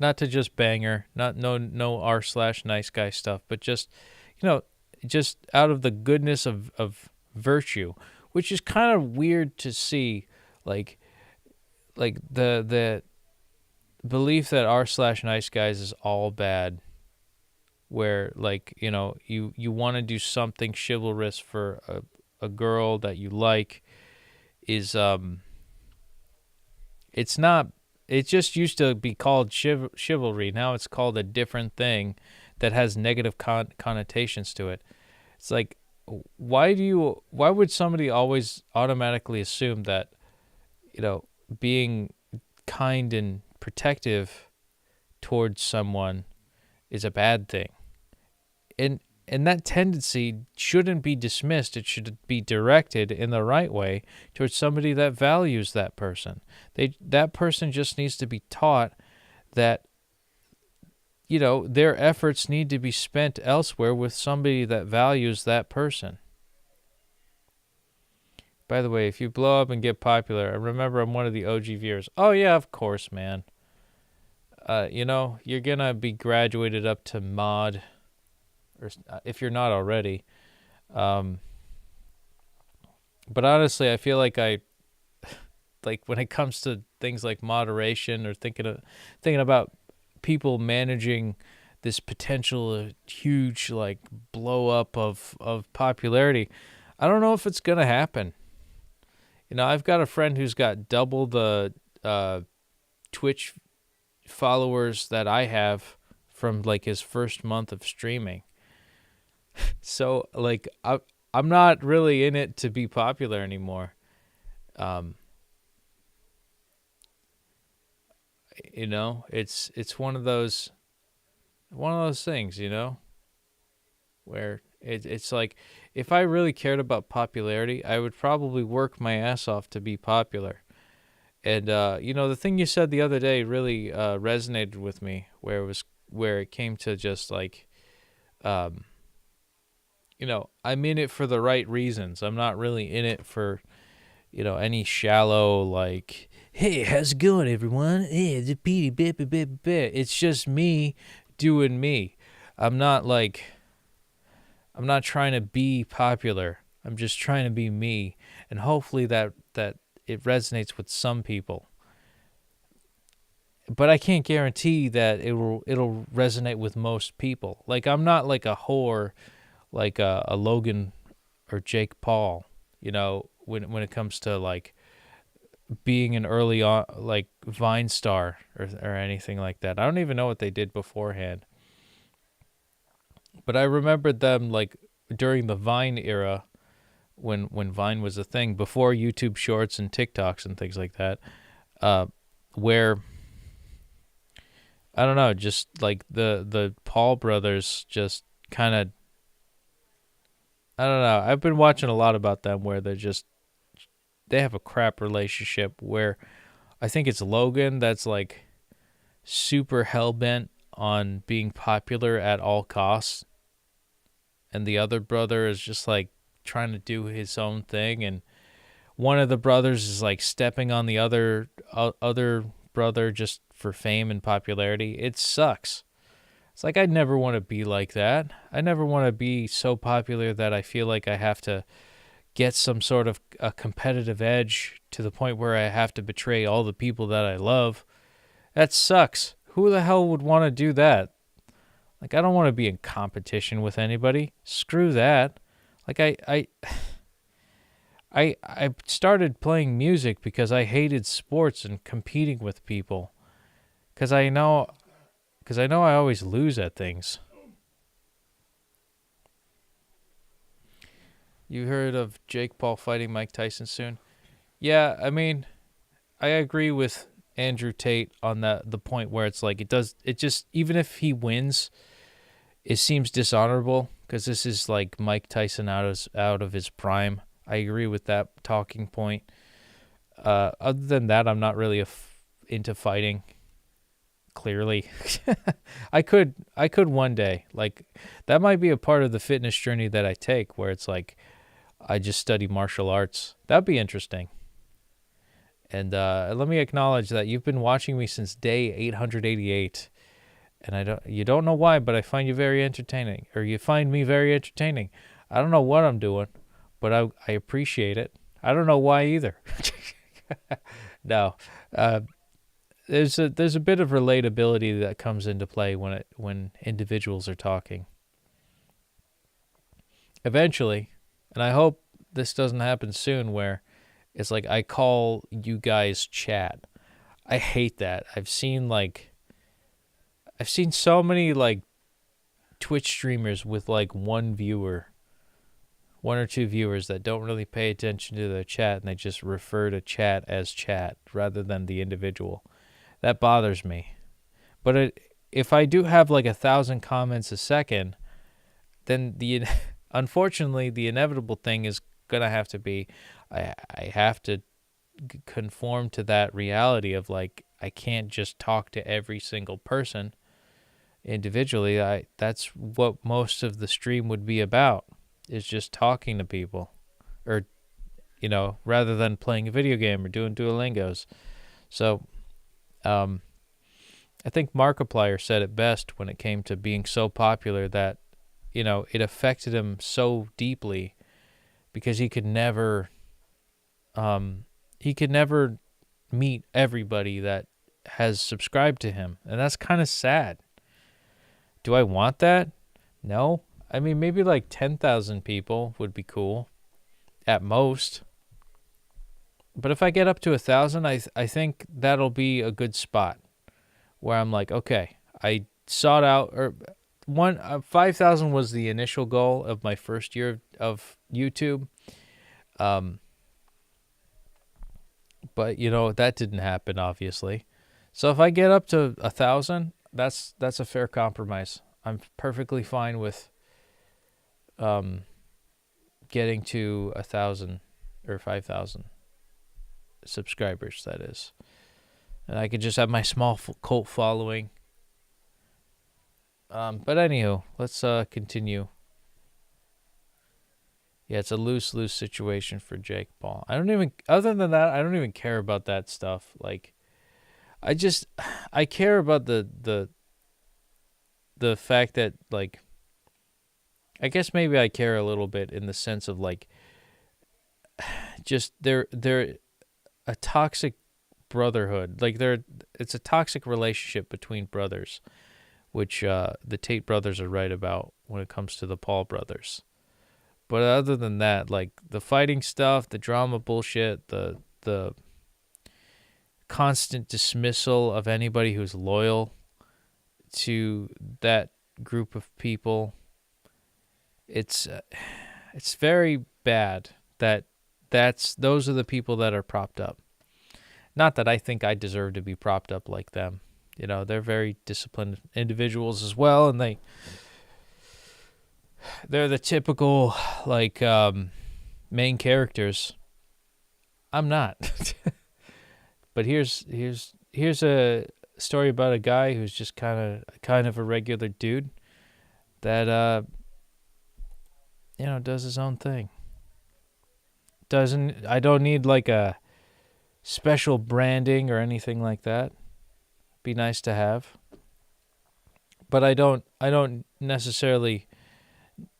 Not to just bang her, no r/nice guy stuff, but just, just out of the goodness of virtue, which is kind of weird to see, like the belief that r/nice guys is all bad, where you want to do something chivalrous for a girl that you like is it's not. It just used to be called chivalry. Now it's called a different thing that has negative connotations to it. It's like, why would somebody always automatically assume that, being kind and protective towards someone is a bad thing? And that tendency shouldn't be dismissed. It should be directed in the right way towards somebody that values that person. That person just needs to be taught that, their efforts need to be spent elsewhere with somebody that values that person. By the way, if you blow up and get popular, I remember I'm one of the OG viewers. Oh yeah, of course, man. You're gonna be graduated up to mod, or if you're not already. But honestly, I feel like when it comes to things like moderation or thinking about people managing this potential huge blow up of popularity, I don't know if it's gonna happen. I've got a friend who's got double the Twitch followers that I have from his first month of streaming. So I'm not really in it to be popular anymore. It's one of those things, where it's like, if I really cared about popularity, I would probably work my ass off to be popular. And the thing you said the other day really resonated with me, where it came to just I'm in it for the right reasons. I'm not really in it for, any shallow, hey, how's it going, everyone? Hey, it's a Petey, bit. It's just me doing me. I'm not trying to be popular. I'm just trying to be me. And hopefully that it resonates with some people. But I can't guarantee that it'll resonate with most people. I'm not like a whore, like a Logan or Jake Paul, when it comes to being an early on Vine star or anything like that. I don't even know what they did beforehand. But I remembered them during the Vine era, when Vine was a thing, before YouTube Shorts and TikToks and things like that, where I don't know, just the Paul brothers just kind of, I don't know. I've been watching a lot about them where they have a crap relationship, where I think it's Logan that's super hell-bent on being popular at all costs. And the other brother is just trying to do his own thing. And one of the brothers is stepping on the other brother just for fame and popularity. It sucks. It's I'd never want to be like that. I never want to be so popular that I feel like I have to get some sort of a competitive edge to the point where I have to betray all the people that I love. That sucks. Who the hell would want to do that? I don't want to be in competition with anybody. Screw that. I started playing music because I hated sports and competing with people. Because I know I always lose at things. You heard of Jake Paul fighting Mike Tyson soon? Yeah, I mean, I agree with Andrew Tate on the point where it's it just, even if he wins, it seems dishonorable, because this is Mike Tyson out of his prime. I agree with that talking point. Other than that, I'm not really into fighting. Clearly, I could one day. Like, that might be a part of the fitness journey that I take, where it's like I just study martial arts. That'd be interesting. And let me acknowledge that you've been watching me since day 888, and you don't know why, but I find you very entertaining, or you find me very entertaining. I don't know what I'm doing, but I appreciate it. I don't know why either. No. There's a bit of relatability that comes into play when individuals are talking. Eventually, and I hope this doesn't happen soon, where it's like I call you guys chat. I hate that. I've seen so many like Twitch streamers with like one or two viewers that don't really pay attention to their chat, and they just refer to chat as chat rather than the individual. That bothers me. But if I do have like 1,000 comments a second, then unfortunately the inevitable thing is gonna have to be I have to conform to that reality of like I can't just talk to every single person individually. That's what most of the stream would be about, is just talking to people, or rather than playing a video game or doing Duolingos. So I think Markiplier said it best when it came to being so popular that, it affected him so deeply because he could never meet everybody that has subscribed to him. And that's kind of sad. Do I want that? No. I mean, maybe like 10,000 people would be cool at most. But if I get up to 1,000, I think that'll be a good spot where I'm like, okay, I sought out, or 5,000 was the initial goal of my first year of YouTube. But that didn't happen, obviously. So if I get up to 1,000, that's a fair compromise. I'm perfectly fine with getting to 1,000 or 5,000 subscribers, that is. And I could just have my small cult following. But anywho, let's continue. Yeah, it's a loose situation for Jake Paul. Other than that, I don't even care about that stuff. Like, I care about the fact that, like, I guess maybe I care a little bit in the sense of like, just they're a toxic brotherhood. Like, it's a toxic relationship between brothers, which the Tate brothers are right about when it comes to the Paul brothers. But other than that, like the fighting stuff, the drama bullshit, the constant dismissal of anybody who's loyal to that group of people, it's very bad that those are the people that are propped up. Not that I think I deserve to be propped up like them. They're very disciplined individuals as well, and they're the typical like main characters. I'm not. But here's a story about a guy who's just kind of a regular dude that does his own thing. I don't need like a special branding or anything like that. Be nice to have. But I don't necessarily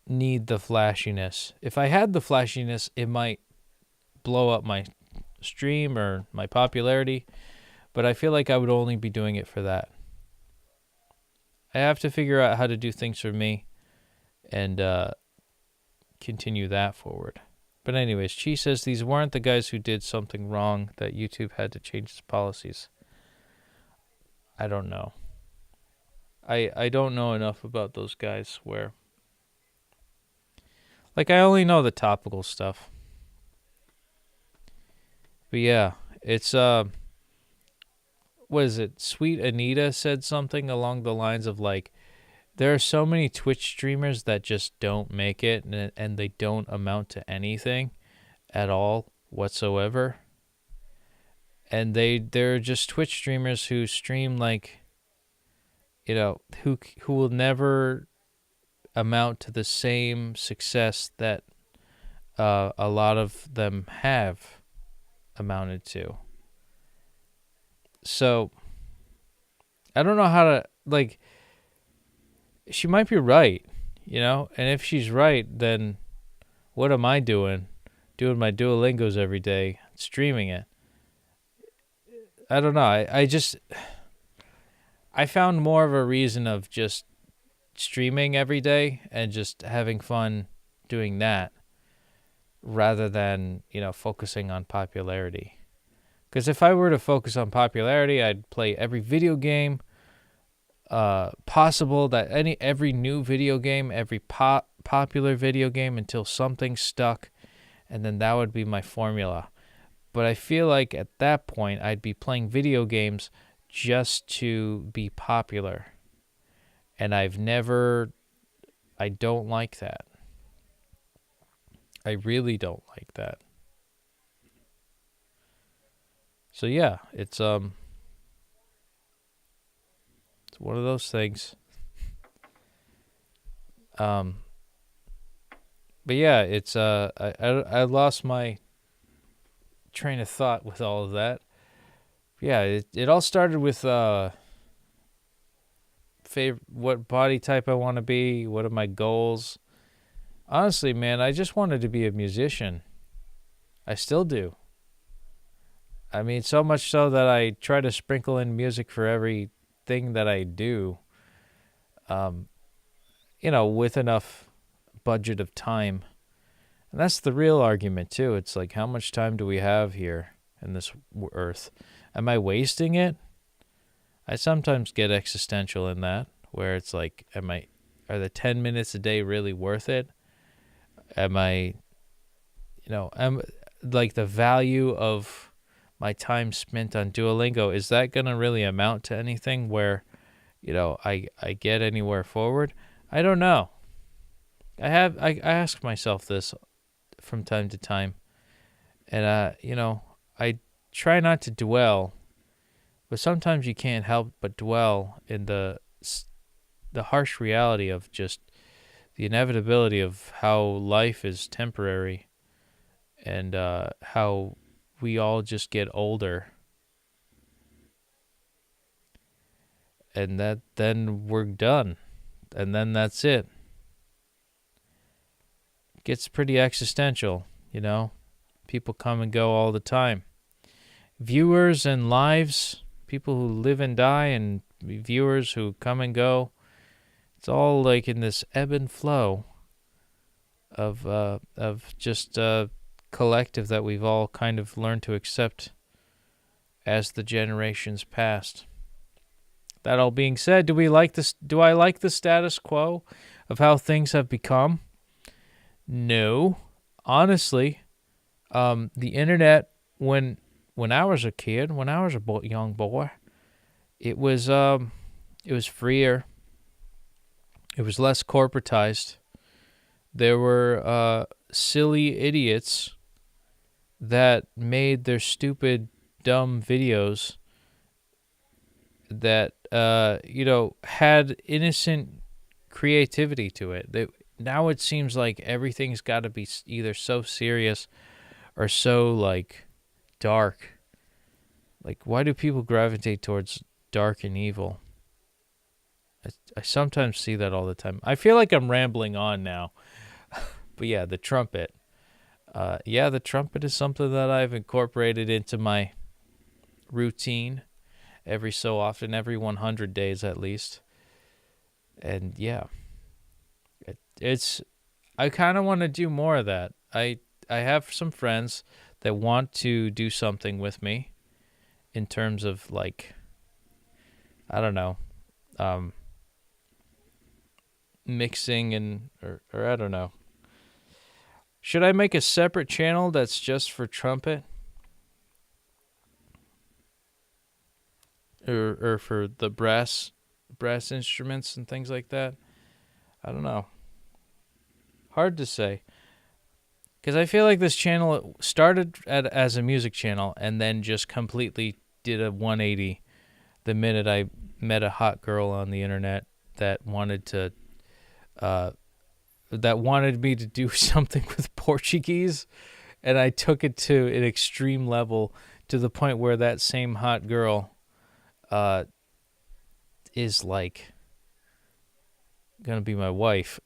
need the flashiness. If I had the flashiness, it might blow up my stream or my popularity, but I feel like I would only be doing it for that. I have to figure out how to do things for me and continue that forward. But anyways, Chi says these weren't the guys who did something wrong that YouTube had to change its policies. I don't know. I don't know enough about those guys where... Like, I only know the topical stuff. But yeah, it's, what is it? Sweet Anita said something along the lines of, like, there are so many Twitch streamers that just don't make it, and they don't amount to anything. at all whatsoever. And they're just Twitch streamers who stream like, you know, who will never amount to the same success that a lot of them have amounted to. So I don't know how to, like, she might be right, you know, and if she's right, then what am I doing? Doing my Duolingos every day, streaming it. I don't know. I found more of a reason of just streaming every day and just having fun doing that rather than, you know, focusing on popularity. Because if I were to focus on popularity, I'd play every video game possible, every new video game, every popular video game until something stuck, and then that would be my formula. But I feel like at that point, I'd be playing video games just to be popular. And I don't like that. I really don't like that. So yeah, it's one of those things. But yeah, it's I lost my train of thought with all of that. Yeah, it all started with what body type I want to be, what are my goals. Honestly, man, I just wanted to be a musician. I still do. I mean, so much so that I try to sprinkle in music for everything that I do. You know, with enough budget of time. And that's the real argument, too. It's like, how much time do we have here in this earth? Am I wasting it? I sometimes get existential in that, where it's like, are the 10 minutes a day really worth it? Am like the value of my time spent on Duolingo, is that going to really amount to anything where, you know, I get anywhere forward? I don't know. I ask myself this from time to time. And, you know, I try not to dwell, but sometimes you can't help but dwell in the harsh reality of just the inevitability of how life is temporary and how we all just get older. And then we're done. And then that's it. Gets pretty existential, you know. People come and go all the time. Viewers and lives, people who live and die, and viewers who come and go. It's all like in this ebb and flow of just a collective that we've all kind of learned to accept as the generations passed. That all being said, do I like the status quo of how things have become? No. Honestly, the internet, when I was a kid, when I was a young boy, it was freer. It was less corporatized. There were silly idiots that made their stupid, dumb videos that had innocent creativity to it. Now it seems like everything's got to be either so serious or so like dark. Like, why do people gravitate towards dark and evil? I sometimes see that all the time. I feel like I'm rambling on now. But yeah, the trumpet. The trumpet is something that I've incorporated into my routine every so often, every 100 days at least. And yeah, I kind of want to do more of that. I have some friends that want to do something with me in terms of, like, I don't know, mixing and or I don't know. Should I make a separate channel that's just for trumpet? Or for the brass instruments and things like that? I don't know. Hard to say. Because I feel like this channel started as a music channel and then just completely did a 180 the minute I met a hot girl on the internet that wanted me to do something with Portuguese, and I took it to an extreme level to the point where that same hot girl is like gonna be my wife.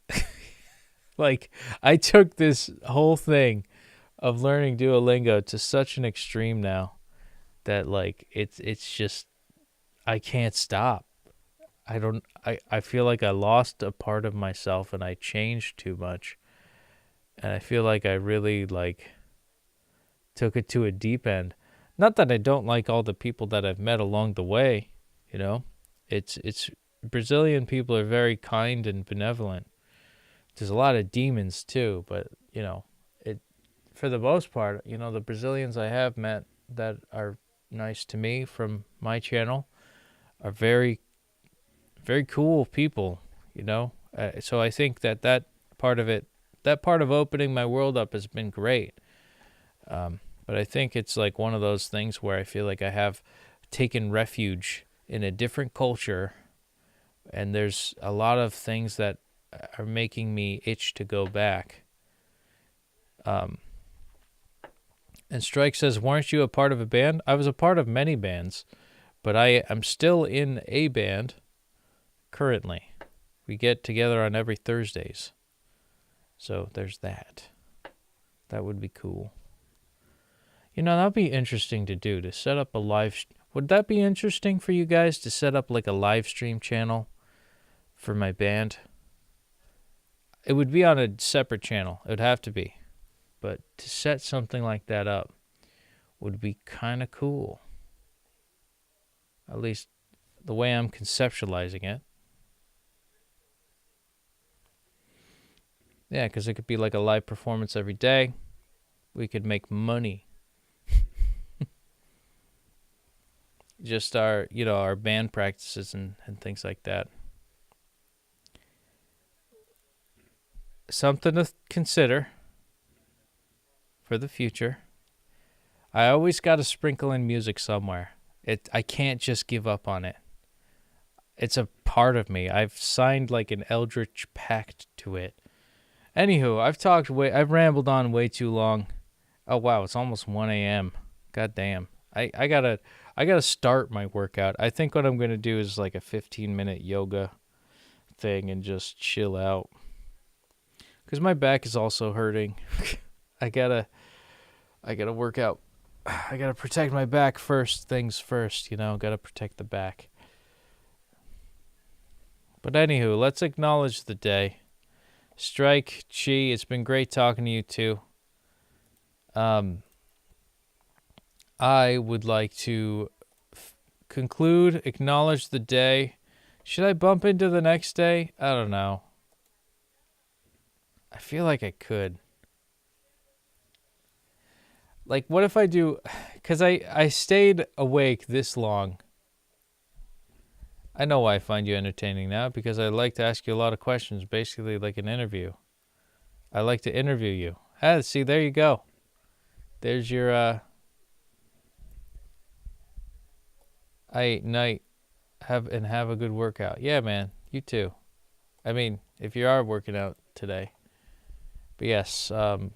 Like, I took this whole thing of learning Duolingo to such an extreme now that like it's just I can't stop. I feel like I lost a part of myself and I changed too much. And I feel like I really like took it to a deep end. Not that I don't like all the people that I've met along the way, you know. It's Brazilian people are very kind and benevolent. There's a lot of demons too, but you know, for the most part, you know, the Brazilians I have met that are nice to me from my channel are very, very cool people, you know. So I think that part of opening my world up has been great. But I think it's like one of those things where I feel like I have taken refuge in a different culture, and there's a lot of things that are making me itch to go back. And Strike says, weren't you a part of a band? I was a part of many bands, but I'm still in a band currently. We get together on every Thursdays. So there's that. That would be cool. You know, that'd be interesting to do, to set up a live... Would that be interesting for you guys to set up like a live stream channel for my band? It would be on a separate channel. It would have to be. But to set something like that up would be kind of cool. At least the way I'm conceptualizing it. Yeah, because it could be like a live performance every day. We could make money. Just our band practices and things like that. Something to consider for the future. I always got to sprinkle in music somewhere. I can't just give up on it. It's a part of me. I've signed like an eldritch pact to it. Anywho, I've rambled on way too long. Oh wow, it's almost 1 a.m. God damn. I gotta start my workout. I think what I'm gonna do is like a 15-minute yoga thing and just chill out. Because my back is also hurting. I gotta work out. I gotta protect my back first. Things first, you know. Gotta protect the back. But anywho, let's acknowledge the day. Strike, Chi, it's been great talking to you too. I would like to conclude, acknowledge the day. Should I bump into the next day? I don't know. I feel like I could. Like, what if I do... Because I stayed awake this long. I know why I find you entertaining now, because I like to ask you a lot of questions, basically like an interview. I like to interview you. Ah, see, there you go. There's your... night. Have a good workout. Yeah, man. You too. I mean, if you are working out today. But yes, I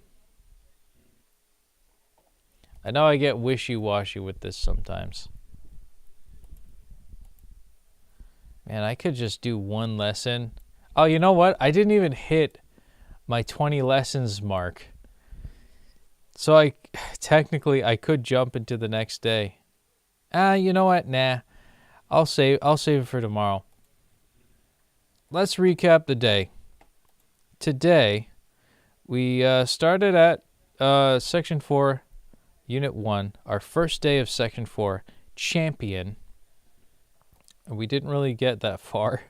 know I get wishy-washy with this sometimes. Man, I could just do one lesson. Oh, you know what? I didn't even hit my 20 lessons mark. So I could jump into the next day. You know what? Nah. I'll save it for tomorrow. Let's recap the day. Today, we started at Section 4, Unit 1, our first day of Section 4, Champion. And we didn't really get that far.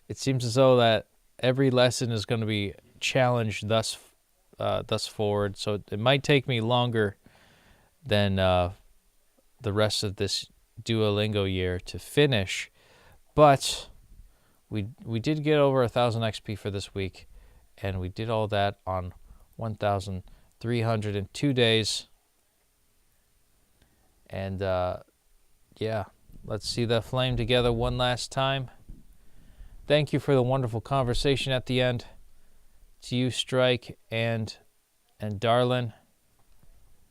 It seems as though that every lesson is going to be challenged thus forward, so it might take me longer than the rest of this Duolingo year to finish, but we did get over 1,000 XP for this week, and we did all that on 1,302 days. And yeah, let's see that flame together one last time. Thank you for the wonderful conversation at the end. To you, Strike, and Darlin.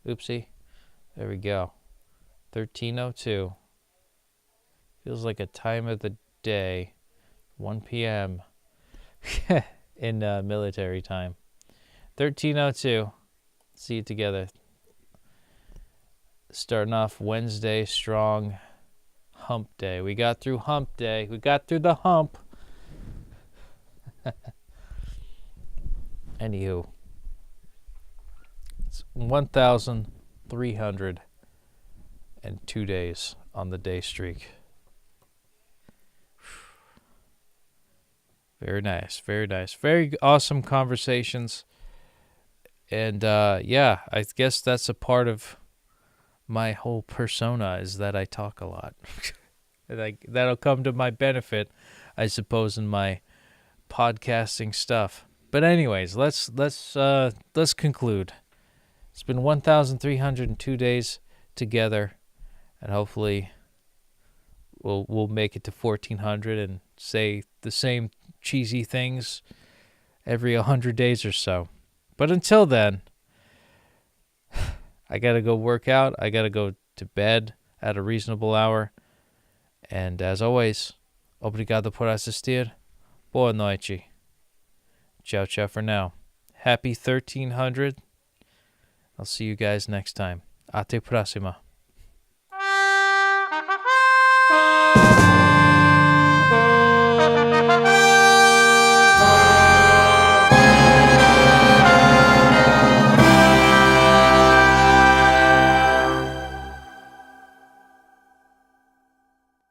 Oopsie. There we go. 13:02. Feels like a time of the day. 1 p.m. in military time. 13:02. See you together. Starting off Wednesday strong. Hump day. We got through hump day. We got through the hump. Anywho. It's 1,302 days on the day streak. Very nice. Very nice. Very awesome conversations. And yeah, I guess that's a part of my whole persona, is that I talk a lot. That'll come to my benefit, I suppose, in my podcasting stuff. But anyways, let's conclude. It's been 1,302 days together, and hopefully we'll make it to 1,400 and say the same cheesy things every 100 days or so. But until then, I got to go work out. I got to go to bed at a reasonable hour. And as always, obrigado por assistir. Boa noite. Ciao, ciao for now. Happy 1,300. I'll see you guys next time. Até próxima.